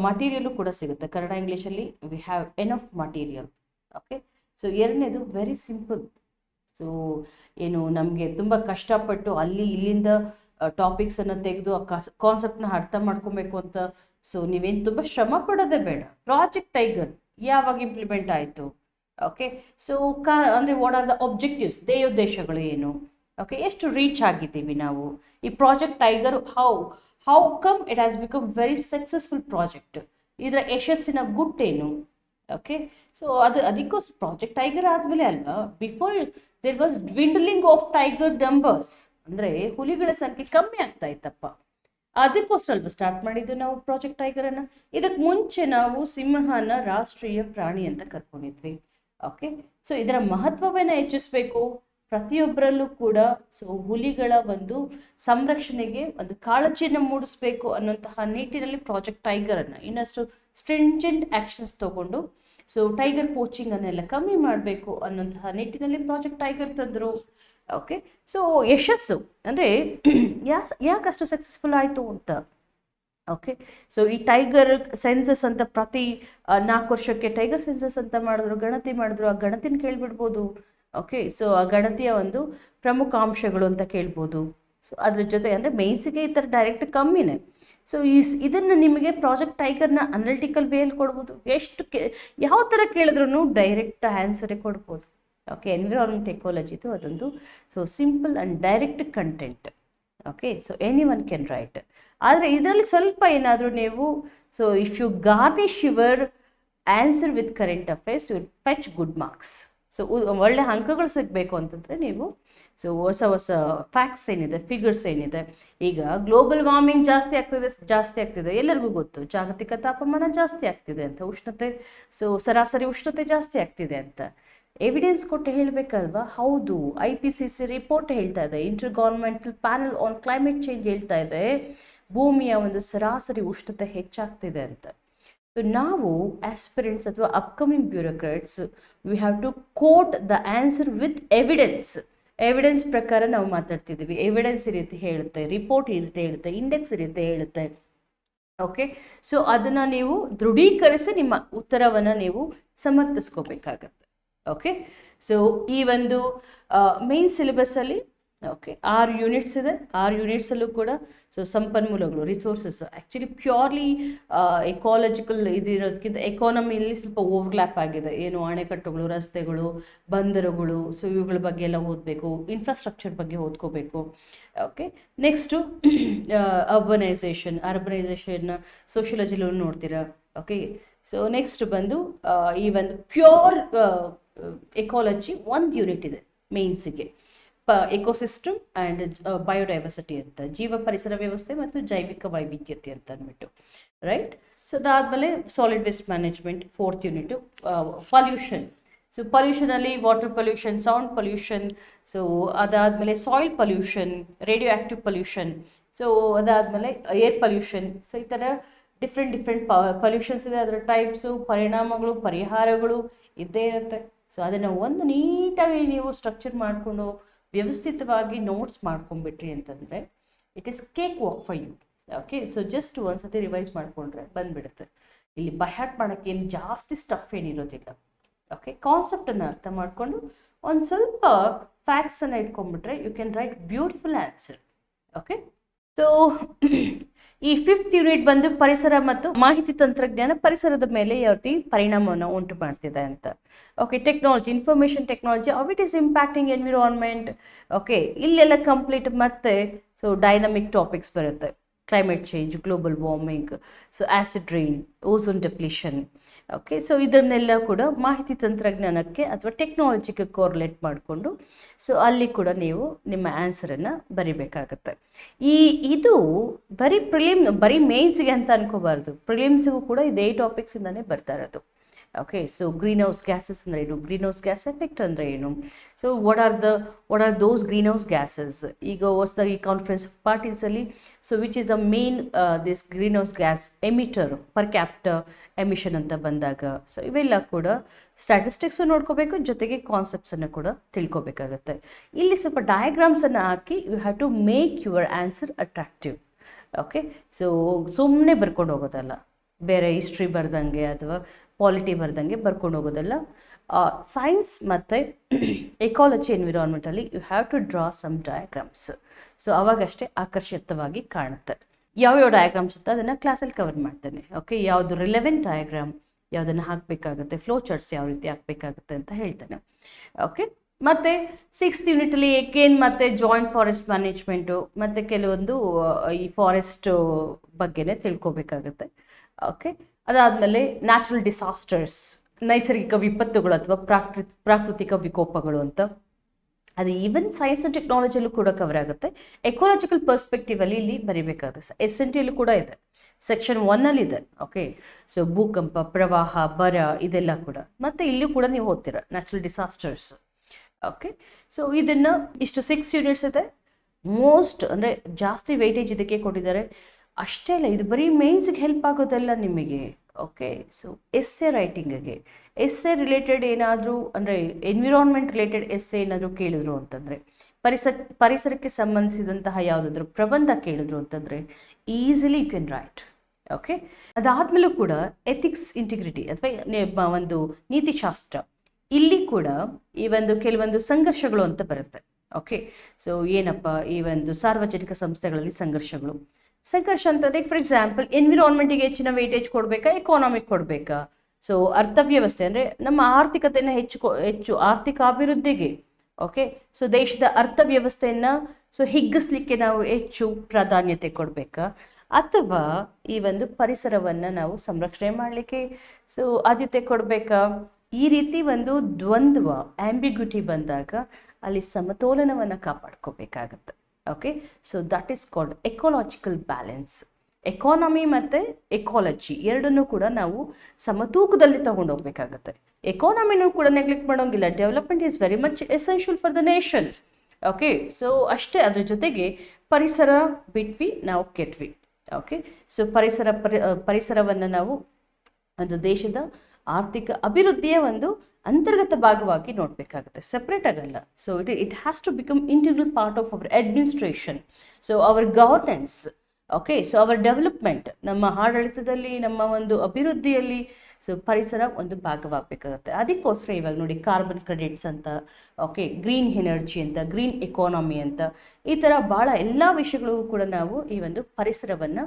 ಮಟೀರಿಯಲು ಕೂಡ ಸಿಗುತ್ತೆ ಕನ್ನಡ ಇಂಗ್ಲೀಷಲ್ಲಿ. We have enough material. Okay, so ಎರಡನೇದು ವೆರಿ ಸಿಂಪಲ್. ಸೊ ಏನು ನಮಗೆ ತುಂಬ ಕಷ್ಟಪಟ್ಟು ಅಲ್ಲಿ ಇಲ್ಲಿಂದ ಟಾಪಿಕ್ಸನ್ನು ತೆಗೆದು ಆ ಕಾನ್ಸೆಪ್ಟನ್ನ ಅರ್ಥ ಮಾಡ್ಕೊಬೇಕು ಅಂತ ಸೊ ನೀವೇನು ತುಂಬ ಶ್ರಮ ಪಡೋದೇ ಬೇಡ. ಪ್ರಾಜೆಕ್ಟ್ ಟೈಗರ್ ಯಾವಾಗ ಇಂಪ್ಲಿಮೆಂಟ್ ಆಯಿತು, ಓಕೆ, ಸೊ ಅಂದರೆ ವಾಟ್ ಆರ್ ದ ಒಬ್ಜೆಕ್ಟಿವ್ಸ್, ಧ್ಯೇಯೋದ್ದೇಶಗಳು ಏನು, ಓಕೆ, ಎಷ್ಟು ರೀಚ್ ಆಗಿದ್ದೀವಿ ನಾವು ಈ project tiger, how come it has become very successful project, ಇದರ ಯಶಸ್ಸಿನ ಗುಟ್ಟೇನು, ಓಕೆ. ಸೊ ಅದಕ್ಕೋಸ್ಕರ ಪ್ರಾಜೆಕ್ಟ್ ಟೈಗರ್ ಆದಮೇಲೆ ಅಲ್ವಾ, before there was dwindling of tiger numbers, ಅಂದರೆ ಹುಲಿಗಳ ಸಂಖ್ಯೆ ಕಮ್ಮಿ ಆಗ್ತಾ ಇತ್ತಪ್ಪ. ಅದಕ್ಕೋಸ್ಕರ ಅಲ್ವಾ ಸ್ಟಾರ್ಟ್ ಮಾಡಿದ್ದು ನಾವು ಪ್ರಾಜೆಕ್ಟ್ ಟೈಗರ್ ಅನ್ನ. ಇದಕ್ಕೆ ಮುಂಚೆ ನಾವು ಸಿಂಹನ ರಾಷ್ಟ್ರೀಯ ಪ್ರಾಣಿ ಅಂತ ಕರ್ಕೊಂಡಿದ್ವಿ. ಓಕೆ. ಸೊ ಇದರ ಮಹತ್ವವನ್ನ ಹೆಚ್ಚಿಸ್ಬೇಕು ಪ್ರತಿಯೊಬ್ಬರಲ್ಲೂ ಕೂಡ. ಸೊ ಹುಲಿಗಳ ಒಂದು ಸಂರಕ್ಷಣೆಗೆ ಒಂದು ಕಾಳಜಿಯನ್ನು ಮೂಡಿಸ್ಬೇಕು ಅನ್ನುವಂತಹ ನಿಟ್ಟಿನಲ್ಲಿ ಪ್ರಾಜೆಕ್ಟ್ ಟೈಗರ್ ಅನ್ನ ಇನ್ನಷ್ಟು ಸ್ಟ್ರಿಂಜೆಂಟ್ ಆಕ್ಷನ್ಸ್ ತಗೊಂಡು ಸೊ ಟೈಗರ್ ಪೋಚಿಂಗ್ ಅನ್ನೆಲ್ಲ ಕಮ್ಮಿ ಮಾಡಬೇಕು ಅನ್ನುವಂತಹ ನಿಟ್ಟಿನಲ್ಲಿ ಪ್ರಾಜೆಕ್ಟ್ ಟೈಗರ್ ತಂದರು. ಓಕೆ. ಸೊ ಯಶಸ್ಸು ಅಂದರೆ ಯಾಕೆ ಅಷ್ಟು ಸಕ್ಸಸ್ಫುಲ್ ಆಯಿತು ಅಂತ. ಓಕೆ. ಸೊ ಈ ಟೈಗರ್ ಸೆನ್ಸಸ್ ಅಂತ ಪ್ರತಿ 4 ವರ್ಷಕ್ಕೆ ಟೈಗರ್ ಸೆನ್ಸಸ್ ಅಂತ ಮಾಡಿದ್ರು, ಗಣತಿ ಮಾಡಿದ್ರು. ಆ ಗಣತಿನ ಕೇಳಿಬಿಡ್ಬೋದು. ಓಕೆ. ಸೊ ಆ ಗಣತಿಯ ಒಂದು ಪ್ರಮುಖ ಅಂಶಗಳು ಅಂತ ಕೇಳ್ಬೋದು. ಸೊ ಅದ್ರ ಜೊತೆ ಅಂದರೆ ಮೇನ್ಸಿಗೆ ಈ ಥರ ಡೈರೆಕ್ಟ್ ಕಮ್ಮಿನೇ. ಸೊ ಇದನ್ನು ನಿಮಗೆ ಪ್ರಾಜೆಕ್ಟ್ ಟೈಗರ್ನ ಅನಲಿಟಿಕಲ್ ವೇಯಲ್ಲಿ ಕೊಡ್ಬೋದು. ಯಾವ ಥರ ಕೇಳಿದ್ರು ಡೈರೆಕ್ಟ್ ಆನ್ಸರೇ ಕೊಡ್ಬೋದು. ಓಕೆ. ಎನ್ವಿರಾನ್ಮೆಂಟ್ ಎಕಾಲಜಿದು ಅದೊಂದು so simple and direct content. Okay. So any one can write. ಆದರೆ ಇದರಲ್ಲಿ ಸ್ವಲ್ಪ ಏನಾದರೂ ನೀವು so if you garnish your answer with current affairs you fetch good marks. So ಒಳ್ಳೆ ಅಂಕಗಳು ಸಿಗಬೇಕು ಅಂತಂದರೆ ನೀವು ಸೊ ಹೊಸ ಹೊಸ ಫ್ಯಾಕ್ಟ್ಸ್ ಏನಿದೆ, ಫಿಗರ್ಸ್ ಏನಿದೆ, ಈಗ ಗ್ಲೋಬಲ್ ವಾರ್ಮಿಂಗ್ ಜಾಸ್ತಿ ಆಗ್ತಿದೆ ಎಲ್ಲರಿಗೂ ಗೊತ್ತು. ಜಾಗತಿಕ ತಾಪಮಾನ ಜಾಸ್ತಿ ಆಗ್ತಿದೆ ಅಂತ, ಉಷ್ಣತೆ ಸೊ ಸರಾಸರಿ ಉಷ್ಣತೆ ಜಾಸ್ತಿ ಆಗ್ತಿದೆ ಅಂತ ಎವಿಡೆನ್ಸ್ ಕೊಟ್ಟು ಹೇಳಬೇಕಲ್ವಾ. ಹೌದು, IPCC ರಿಪೋರ್ಟ್ ಹೇಳ್ತಾ ಇದೆ, inter governmental panel on climate change ಹೇಳ್ತಾ ಇದೆ ಭೂಮಿಯ ಒಂದು ಸರಾಸರಿ ಉಷ್ಣತೆ ಹೆಚ್ಚಾಗ್ತಿದೆ ಅಂತ. ಸೊ ನಾವು ಆಸ್ಪಿರೆಂಟ್ಸ್ ಅಥವಾ upcoming bureaucrats we have to quote the answer with evidence ಪ್ರಕಾರ ನಾವು ಮಾತಾಡ್ತಿದ್ದೀವಿ. ಎವಿಡೆನ್ಸ್ ಈ ರೀತಿ ಹೇಳುತ್ತೆ, ರಿಪೋರ್ಟ್ ಈ ರೀತಿ ಹೇಳುತ್ತೆ, ಇಂಡೆಕ್ಸ್ ಈ ರೀತಿ ಹೇಳುತ್ತೆ. ಓಕೆ. ಸೊ ಅದನ್ನು ನೀವು ದೃಢೀಕರಿಸಿ ನಿಮ್ಮ ಉತ್ತರವನ್ನು ನೀವು ಸಮರ್ಥಿಸ್ಕೋಬೇಕಾಗತ್ತೆ. ಓಕೆ. ಸೊ ಈ ಒಂದು ಮೇನ್ ಸಿಲೆಬಸ್ಸಲ್ಲಿ ಓಕೆ 6 ಯೂನಿಟ್ಸ್ ಇದೆ. 6 ಯೂನಿಟ್ಸಲ್ಲೂ ಕೂಡ ಸೊ ಸಂಪನ್ಮೂಲಗಳು, ರಿಸೋರ್ಸಸ್ ಆ್ಯಕ್ಚುಲಿ ಪ್ಯೂರ್ಲಿ ಎಕಾಲಜಿಕಲ್ ಇದಿರೋದಕ್ಕಿಂತ ಎಕಾನಮಿಯಲ್ಲಿ ಸ್ವಲ್ಪ ಓವರ್ಲ್ಯಾಪ್ ಆಗಿದೆ. ಏನು ಅಣೆಕಟ್ಟುಗಳು, ರಸ್ತೆಗಳು, ಬಂದರುಗಳು, ಸೊ ಇವುಗಳ ಬಗ್ಗೆ ಎಲ್ಲ ಓದಬೇಕು, ಇನ್ಫ್ರಾಸ್ಟ್ರಕ್ಚರ್ ಬಗ್ಗೆ ಓದ್ಕೋಬೇಕು. ಓಕೆ. ನೆಕ್ಸ್ಟು ಅರ್ಬನೈಸೇಷನ್ ಸೋಷಿಯಾಲಜಿಲೂ ನೋಡ್ತೀರಾ. ಓಕೆ. ಸೊ ನೆಕ್ಸ್ಟ್ ಬಂದು ಈ ಒಂದು ಪ್ಯೂರ್ ಎಕಾಲಜಿ 1 ಯೂನಿಟ್ ಇದೆ ಮೇನ್ಸಿಗೆ, ಎಕೋಸಿಸ್ಟಮ್ ಆ್ಯಂಡ್ ಬಯೋಡೈವರ್ಸಿಟಿ ಅಂತ, ಜೀವ ಪರಿಸರ ವ್ಯವಸ್ಥೆ ಮತ್ತು ಜೈವಿಕ ವೈವಿಧ್ಯತೆ ಅಂತ ಅಂದ್ಬಿಟ್ಟು, ರೈಟ್. ಸೊ ಅದಾದಮೇಲೆ solid waste management 4th unit, pollution. So ಪೊಲ್ಯೂಷನಲ್ಲಿ water pollution, sound pollution, so ಅದಾದಮೇಲೆ soil pollution, radio active pollution, so ಅದಾದಮೇಲೆ ಏರ್ ಪೊಲ್ಯೂಷನ್. ಸೊ ಈ ಥರ ಡಿಫ್ರೆಂಟ್ ಪೊಲ್ಯೂಷನ್ಸ್ ಇದೆ. ಅದರ ಟೈಪ್ಸು, ಪರಿಣಾಮಗಳು, ಪರಿಹಾರಗಳು ಇದ್ದೇ ಇರುತ್ತೆ. ಸೊ ಅದನ್ನು ಒಂದು ನೀಟಾಗಿ ನೀವು ಸ್ಟ್ರಕ್ಚರ್ ಮಾಡಿಕೊಂಡು ವ್ಯವಸ್ಥಿತವಾಗಿ ನೋಟ್ಸ್ ಮಾಡ್ಕೊಂಡ್ಬಿಟ್ರಿ ಅಂತಂದರೆ it is cake walk for you. Okay. So just ಒಂದ್ಸತಿ ರಿವೈಸ್ ಮಾಡಿಕೊಂಡ್ರೆ ಬಂದುಬಿಡುತ್ತೆ. ಇಲ್ಲಿ ಬೈಹಾರ್ಟ್ ಮಾಡೋಕ್ಕೆ ಏನು ಜಾಸ್ತಿ ಸ್ಟಫ್ ಏನಿರೋದಿಲ್ಲ. ಓಕೆ. ಕಾನ್ಸೆಪ್ಟನ್ನು ಅರ್ಥ ಮಾಡಿಕೊಂಡು ಒಂದು ಸ್ವಲ್ಪ ಫ್ಯಾಕ್ಟ್ಸನ್ನು ಇಟ್ಕೊಂಡ್ಬಿಟ್ರೆ you can write beautiful answer. Okay. So ಈ 5th ಯೂನಿಟ್ ಬಂದು ಪರಿಸರ ಮತ್ತು ಮಾಹಿತಿ ತಂತ್ರಜ್ಞಾನ ಪರಿಸರದ ಮೇಲೆ ಯಾವ ರೀತಿ ಪರಿಣಾಮವನ್ನು ಉಂಟು ಮಾಡ್ತಿದೆ ಅಂತ. Okay. Technology, information technology, how it is impacting environment. Okay. ಇಲ್ಲೆಲ್ಲ ಕಂಪ್ಲೀಟ್ ಮತ್ತೆ ಸೊ ಡೈನಮಿಕ್ ಟಾಪಿಕ್ಸ್ ಬರುತ್ತೆ. Climate change, global warming, so acid rain, ozone depletion. Okay. So ಇದನ್ನೆಲ್ಲ ಕೂಡ ಮಾಹಿತಿ ತಂತ್ರಜ್ಞಾನಕ್ಕೆ ಅಥವಾ ಟೆಕ್ನಾಲಜಿಗೆ ಕೋರ್ಲೇಟ್ ಮಾಡಿಕೊಂಡು ಸೊ ಅಲ್ಲಿ ಕೂಡ ನೀವು ನಿಮ್ಮ ಆನ್ಸರನ್ನು ಬರಿಬೇಕಾಗತ್ತೆ. ಇದು ಬರೀ ಮೇನ್ಸ್ಗೆ ಅಂತ ಅನ್ಕೋಬಾರ್ದು, ಪ್ರಿಲಿಮ್ಸ್ಗೂ ಕೂಡ ಇದೇ ಟಾಪಿಕ್ಸಿಂದನೇ ಬರ್ತಾ ಇರೋದು. Okay. So green house gases ಅಂದರೆ ಏನು, ಗ್ರೀನ್ ಹೌಸ್ ಗ್ಯಾಸ್ ಎಫೆಕ್ಟ್ ಅಂದರೆ ಏನು, so what are those green house gases. ಈಗ ಹೊಸದಾಗಿ ಕಾನ್ಫರೆನ್ಸ್ ಆಫ್ ಪಾರ್ಟೀಸಲ್ಲಿ so which is the main this green house gas emitter per capital emission ಅಂತ ಬಂದಾಗ so ಇವೆಲ್ಲ ಕೂಡ ಸ್ಟ್ಯಾಟಿಸ್ಟಿಕ್ಸು ನೋಡ್ಕೋಬೇಕು, ಜೊತೆಗೆ ಕಾನ್ಸೆಪ್ಟ್ಸನ್ನು ಕೂಡ ತಿಳ್ಕೊಬೇಕಾಗತ್ತೆ. ಇಲ್ಲಿ ಸ್ವಲ್ಪ ಡಯಾಗ್ರಾಮ್ಸನ್ನು ಹಾಕಿ you have to make your answer attractive. Okay. So ಸುಮ್ಮನೆ ಬರ್ಕೊಂಡು ಹೋಗೋದಲ್ಲ, ಬೇರೆ ಹಿಸ್ಟ್ರಿ ಬರ್ದಂಗೆ ಅಥವಾ ಪಾಲಿಟಿ ಬರ್ದಂಗೆ ಬರ್ಕೊಂಡು ಹೋಗೋದಲ್ಲ. ಸೈನ್ಸ್ ಮತ್ತು ಎಕಾಲಜಿ ಎನ್ವಿರಾನ್ಮೆಂಟಲ್ಲಿ you have to draw some diagrams. So ಅವಾಗಷ್ಟೇ ಆಕರ್ಷಿತವಾಗಿ ಕಾಣುತ್ತೆ. ಯಾವ್ಯಾವ ಡಯಾಗ್ರಾಮ್ಸ್ ಅಂತ ಅದನ್ನು ಕ್ಲಾಸಲ್ಲಿ ಕವರ್ ಮಾಡ್ತೇನೆ. ಓಕೆ. ಯಾವುದು ರಿಲೆವೆಂಟ್ ಡಯಾಗ್ರಾಮ್, ಯಾವುದನ್ನು ಹಾಕಬೇಕಾಗುತ್ತೆ, ಫ್ಲೋ ಚಾರ್ಟ್ಸ್ ಯಾವ ರೀತಿ ಹಾಕಬೇಕಾಗುತ್ತೆ ಅಂತ ಹೇಳ್ತೇನೆ. ಓಕೆ. ಮತ್ತು 6th ಯೂನಿಟಲ್ಲಿ ಏಕೇನ್ ಮತ್ತು ಜಾಯಿಂಟ್ ಫಾರೆಸ್ಟ್ ಮ್ಯಾನೇಜ್ಮೆಂಟು ಮತ್ತು ಕೆಲವೊಂದು ಈ ಫಾರೆಸ್ಟ್ ಬಗ್ಗೆನೇ ತಿಳ್ಕೊಬೇಕಾಗುತ್ತೆ. ಓಕೆ. ಅದಾದಮೇಲೆ ನ್ಯಾಚುರಲ್ ಡಿಸಾಸ್ಟರ್ಸ್, ನೈಸರ್ಗಿಕ ವಿಪತ್ತುಗಳು ಅಥವಾ ಪ್ರಾಕೃತಿಕ ವಿಕೋಪಗಳು ಅಂತ. ಅದು ಈವನ್ ಸೈನ್ಸ್ ಅಂಡ್ ಟೆಕ್ನಾಲಜಿಯಲ್ಲೂ ಕೂಡ ಕವರ್ ಆಗುತ್ತೆ. ಎಕೋಲಾಜಿಕಲ್ ಪರ್ಸ್ಪೆಕ್ಟಿವ್ ಅಲ್ಲಿ ಇಲ್ಲಿ ಬರೀಬೇಕಾಗುತ್ತೆ. SNT ಕೂಡ ಇದೆ, ಸೆಕ್ಷನ್ 1 ಅಲ್ಲಿ ಇದೆ. ಓಕೆ, ಸೊ ಭೂಕಂಪ, ಪ್ರವಾಹ, ಬರ ಇದೆಲ್ಲ ಕೂಡ. ಮತ್ತೆ ಇಲ್ಲಿ ಕೂಡ ನೀವು ಓದ್ತೀರ ನ್ಯಾಚುರಲ್ ಡಿಸಾಸ್ಟರ್ಸ್. ಓಕೆ, ಸೊ ಇದನ್ನ ಇಷ್ಟು 6 ಯೂನಿಟ್ಸ್ ಇದೆ. ಮೋಸ್ಟ್ ಅಂದರೆ ಜಾಸ್ತಿ ವೆಯ್ಟೇಜ್ ಇದಕ್ಕೆ ಕೊಟ್ಟಿದ್ದಾರೆ. ಅಷ್ಟೇ ಅಲ್ಲ, ಇದು ಬರೀ ಮೇನ್ಸ್ಗೆ ಹೆಲ್ಪ್ ಆಗೋದಲ್ಲ ನಿಮಗೆ. ಓಕೆ, ಸೊ ಎಸ್ಸೆ ರೈಟಿಂಗಿಗೆ, ಎಸ್ಸೆ ರಿಲೇಟೆಡ್ ಏನಾದರೂ ಅಂದರೆ ಎನ್ವಿರಾನ್ಮೆಂಟ್ ರಿಲೇಟೆಡ್ ಎಸ್ಸೆ ಏನಾದರೂ ಕೇಳಿದ್ರು ಅಂತಂದರೆ, ಪರಿಸರಕ್ಕೆ ಸಂಬಂಧಿಸಿದಂತಹ ಯಾವುದಾದ್ರೂ ಪ್ರಬಂಧ ಕೇಳಿದ್ರು ಅಂತಂದರೆ easily you can write. Okay, ಅದಾದಮೇಲೂ ಕೂಡ ಎಥಿಕ್ಸ್, ಇಂಟಿಗ್ರಿಟಿ ಅಥವಾ ಒಂದು ನೀತಿಶಾಸ್ತ್ರ, ಇಲ್ಲಿ ಕೂಡ ಈ ಒಂದು ಕೆಲವೊಂದು ಸಂಘರ್ಷಗಳು ಅಂತ ಬರುತ್ತೆ. ಓಕೆ, ಸೊ ಏನಪ್ಪ ಈ ಒಂದು ಸಾರ್ವಜನಿಕ ಸಂಸ್ಥೆಗಳಲ್ಲಿ ಸಂಘರ್ಷ ಅಂತಂದರೆ, ಫಾರ್ ಎಕ್ಸಾಂಪಲ್ ಎನ್ವಿರಾನ್ಮೆಂಟಿಗೆ ಹೆಚ್ಚಿನ ವೇಟೇಜ್ ಕೊಡಬೇಕಾ, ಎಕಾನಮಿಕ್ ಕೊಡಬೇಕಾ? ಸೊ ಅರ್ಥವ್ಯವಸ್ಥೆ ಅಂದರೆ ನಮ್ಮ ಆರ್ಥಿಕತೆಯನ್ನು ಹೆಚ್ಚು ಆರ್ಥಿಕ ಅಭಿವೃದ್ಧಿಗೆ, ಓಕೆ, ಸೊ ದೇಶದ ಅರ್ಥವ್ಯವಸ್ಥೆಯನ್ನು ಹಿಗ್ಗಿಸ್ಲಿಕ್ಕೆ ನಾವು ಹೆಚ್ಚು ಪ್ರಾಧಾನ್ಯತೆ ಕೊಡಬೇಕಾ, ಅಥವಾ ಈ ಒಂದು ಪರಿಸರವನ್ನು ನಾವು ಸಂರಕ್ಷಣೆ ಮಾಡಲಿಕ್ಕೆ ಆದ್ಯತೆ ಕೊಡಬೇಕಾ? ಈ ರೀತಿ ಒಂದು ದ್ವಂದ್ವ, ಆಂಬಿಗ್ಯುಟಿ ಬಂದಾಗ ಅಲ್ಲಿ ಸಮತೋಲನವನ್ನು ಕಾಪಾಡ್ಕೋಬೇಕಾಗತ್ತೆ. Okay, so that is called ecological balance. Economy ಮತ್ತು ಎಕಾಲಜಿ ಎರಡನ್ನೂ ಕೂಡ ನಾವು ಸಮತೂಕದಲ್ಲಿ ತಗೊಂಡು ಹೋಗ್ಬೇಕಾಗತ್ತೆ. ಎಕಾನಮಿನೂ ಕೂಡ ನೆಗ್ಲೆಕ್ಟ್ ಮಾಡೋಂಗಿಲ್ಲ. Development is very much essential for the nation. Okay, so ಅಷ್ಟೇ, ಅದ್ರ ಜೊತೆಗೆ ಪರಿಸರ ಬಿಟ್ವಿ ನಾವು ಕೆಟ್ವಿ. ಓಕೆ, ಸೊ ಪರಿಸರವನ್ನು ನಾವು ಒಂದು ದೇಶದ ಆರ್ಥಿಕ ಅಭಿವೃದ್ಧಿಯ ಒಂದು ಅಂತರ್ಗತ ಭಾಗವಾಗಿ ನೋಡಬೇಕಾಗುತ್ತೆ, ಸೆಪ್ರೇಟ್ ಆಗಲ್ಲ. So it has to become integral part of our administration, so our governance. Okay, so our development, ನಮ್ಮ ಆಡಳಿತದಲ್ಲಿ, ನಮ್ಮ ಒಂದು ಅಭಿವೃದ್ಧಿಯಲ್ಲಿ ಪರಿಸರ ಒಂದು ಭಾಗವಾಗಬೇಕಾಗುತ್ತೆ. ಅದಕ್ಕೋಸ್ಕರ ಇವಾಗ ನೋಡಿ ಕಾರ್ಬನ್ ಕ್ರೆಡಿಟ್ಸ್ ಅಂತ, ಓಕೆ, ಗ್ರೀನ್ ಎನರ್ಜಿ ಅಂತ, ಗ್ರೀನ್ ಎಕಾನಮಿ ಅಂತ, ಈ ಥರ ಭಾಳ ಎಲ್ಲ ವಿಷಯಗಳಿಗೂ ಕೂಡ ನಾವು ಈ ಒಂದು ಪರಿಸರವನ್ನು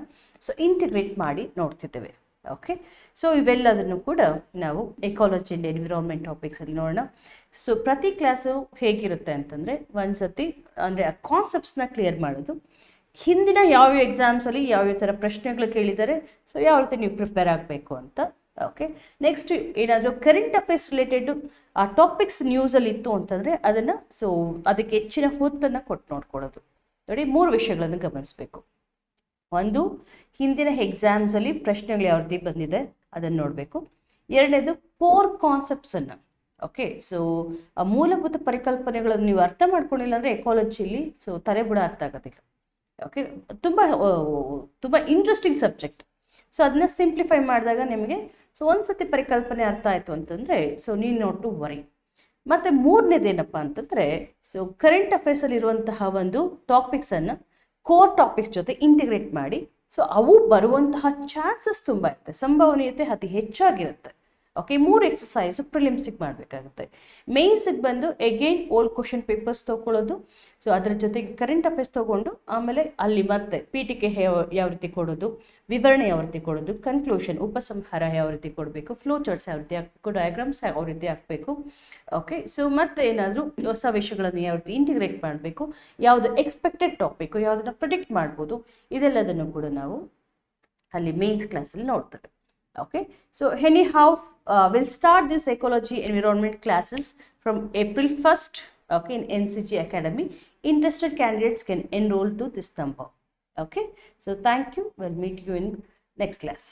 ಇಂಟಿಗ್ರೇಟ್ ಮಾಡಿ ನೋಡ್ತಿದ್ದೇವೆ. ಓಕೆ, ಸೊ ಇವೆಲ್ಲದನ್ನು ಕೂಡ ನಾವು ಎಕಾಲಜಿ ಆ್ಯಂಡ್ ಎನ್ವಿರಾನ್ಮೆಂಟ್ ಟಾಪಿಕ್ಸಲ್ಲಿ ನೋಡೋಣ. ಸೊ ಪ್ರತಿ ಕ್ಲಾಸು ಹೇಗಿರುತ್ತೆ ಅಂತಂದರೆ, ಒಂದ್ಸತಿ ಅಂದರೆ ಆ ಕಾನ್ಸೆಪ್ಟ್ಸ್ನ ಕ್ಲಿಯರ್ ಮಾಡೋದು, ಹಿಂದಿನ ಯಾವ್ಯಾವ ಎಕ್ಸಾಮ್ಸಲ್ಲಿ ಯಾವ್ಯಾವ ಥರ ಪ್ರಶ್ನೆಗಳು ಕೇಳಿದ್ದಾರೆ, ಸೊ ಯಾವ ರೀತಿ ನೀವು ಪ್ರಿಪೇರ್ ಆಗಬೇಕು ಅಂತ. ಓಕೆ, ನೆಕ್ಸ್ಟ್ ಏನಾದರೂ ಕರೆಂಟ್ ಅಫೇರ್ಸ್ ರಿಲೇಟೆಡು ಆ ಟಾಪಿಕ್ಸ್ ನ್ಯೂಸಲ್ಲಿ ಇತ್ತು ಅಂತಂದರೆ ಅದನ್ನು ಅದಕ್ಕೆ ಹೆಚ್ಚಿನ ಹೊತ್ತನ್ನು ಕೊಟ್ಟು ನೋಡ್ಕೊಳ್ಳೋದು. ನೋಡಿ, 3 ವಿಷಯಗಳನ್ನು ಗಮನಿಸಬೇಕು. ಒಂದು, ಹಿಂದಿನ ಎಕ್ಸಾಮ್ಸಲ್ಲಿ ಪ್ರಶ್ನೆಗಳು ಯಾವ ರೀತಿ ಬಂದಿದೆ ಅದನ್ನು ನೋಡಬೇಕು. ಎರಡನೇದು, ಕೋರ್ ಕಾನ್ಸೆಪ್ಟ್ಸನ್ನು, ಓಕೆ, ಸೊ ಆ ಮೂಲಭೂತ ಪರಿಕಲ್ಪನೆಗಳನ್ನು ನೀವು ಅರ್ಥ ಮಾಡ್ಕೊಂಡಿಲ್ಲ ಅಂದರೆ ಎಕಾಲಜಿಲಿ ತಲೆಬುಡ ಅರ್ಥ ಆಗೋದಿಲ್ಲ. ಓಕೆ, ತುಂಬ ಇಂಟ್ರೆಸ್ಟಿಂಗ್ ಸಬ್ಜೆಕ್ಟ್. ಸೊ ಅದನ್ನ ಸಿಂಪ್ಲಿಫೈ ಮಾಡಿದಾಗ ನಿಮಗೆ ಒಂದ್ಸತಿ ಪರಿಕಲ್ಪನೆ ಅರ್ಥ ಆಯಿತು ಅಂತಂದರೆ ನೀನು ನೋಟ್ ಟು ವರಿ. ಮತ್ತು ಮೂರನೇದೇನಪ್ಪ ಅಂತಂದರೆ, ಕರೆಂಟ್ ಅಫೇರ್ಸಲ್ಲಿ ಇರುವಂತಹ ಒಂದು ಟಾಪಿಕ್ಸನ್ನು ಕೋರ್ ಟಾಪಿಕ್ಸ್ ಜೊತೆ ಇಂಟಿಗ್ರೇಟ್ ಮಾಡಿ, ಅವು ಬರುವಂತಹ ಚಾನ್ಸಸ್ ತುಂಬ ಇರುತ್ತೆ, ಸಂಭವನೀಯತೆ ಅತಿ ಹೆಚ್ಚಾಗಿರುತ್ತೆ. ಓಕೆ, 3 ಎಕ್ಸಸೈಸು ಪ್ರಿಲಿಮ್ಸಿಗೆ ಮಾಡಬೇಕಾಗುತ್ತೆ. ಮೇನ್ಸಿಗೆ ಬಂದು ಎಗೈನ್ ಓಲ್ಡ್ ಕ್ವಶನ್ ಪೇಪರ್ಸ್ ತೊಗೊಳ್ಳೋದು, ಅದರ ಜೊತೆಗೆ ಕರೆಂಟ್ ಅಫೇರ್ಸ್ ತೊಗೊಂಡು ಆಮೇಲೆ ಅಲ್ಲಿ ಮತ್ತೆ ಪೀಠಿಕೆ ಯಾವ ರೀತಿ ಕೊಡೋದು, ವಿವರಣೆ ಯಾವ ರೀತಿ ಕೊಡೋದು, ಕನ್ಕ್ಲೂಷನ್ ಉಪಸಂಹಾರ ಯಾವ ರೀತಿ ಕೊಡಬೇಕು, ಫ್ಲೋ ಚಾರ್ಟ್ಸ್ ಯಾವ ರೀತಿ ಹಾಕಬೇಕು, ಡಯಾಗ್ರಾಮ್ಸ್ ಯಾವ ರೀತಿ ಹಾಕಬೇಕು. ಓಕೆ, ಮತ್ತೆ ಏನಾದರೂ ಹೊಸ ವಿಷಯಗಳನ್ನು ಯಾವ ರೀತಿ ಇಂಟಿಗ್ರೇಟ್ ಮಾಡಬೇಕು, ಯಾವುದು ಎಕ್ಸ್ಪೆಕ್ಟೆಡ್ ಟಾಪಿಕ್, ಯಾವುದನ್ನು ಪ್ರಿಡಿಕ್ಟ್ ಮಾಡ್ಬೋದು, ಇದೆಲ್ಲದನ್ನು ಕೂಡ ನಾವು ಅಲ್ಲಿ ಮೇನ್ಸ್ ಕ್ಲಾಸಲ್ಲಿ ನೋಡ್ತೇವೆ. Okay, so anyhow, we'll start this ecology environment classes from April 1st, okay, in NCG Academy. Interested candidates can enroll to this number. Okay, so thank you. We'll meet you in next class.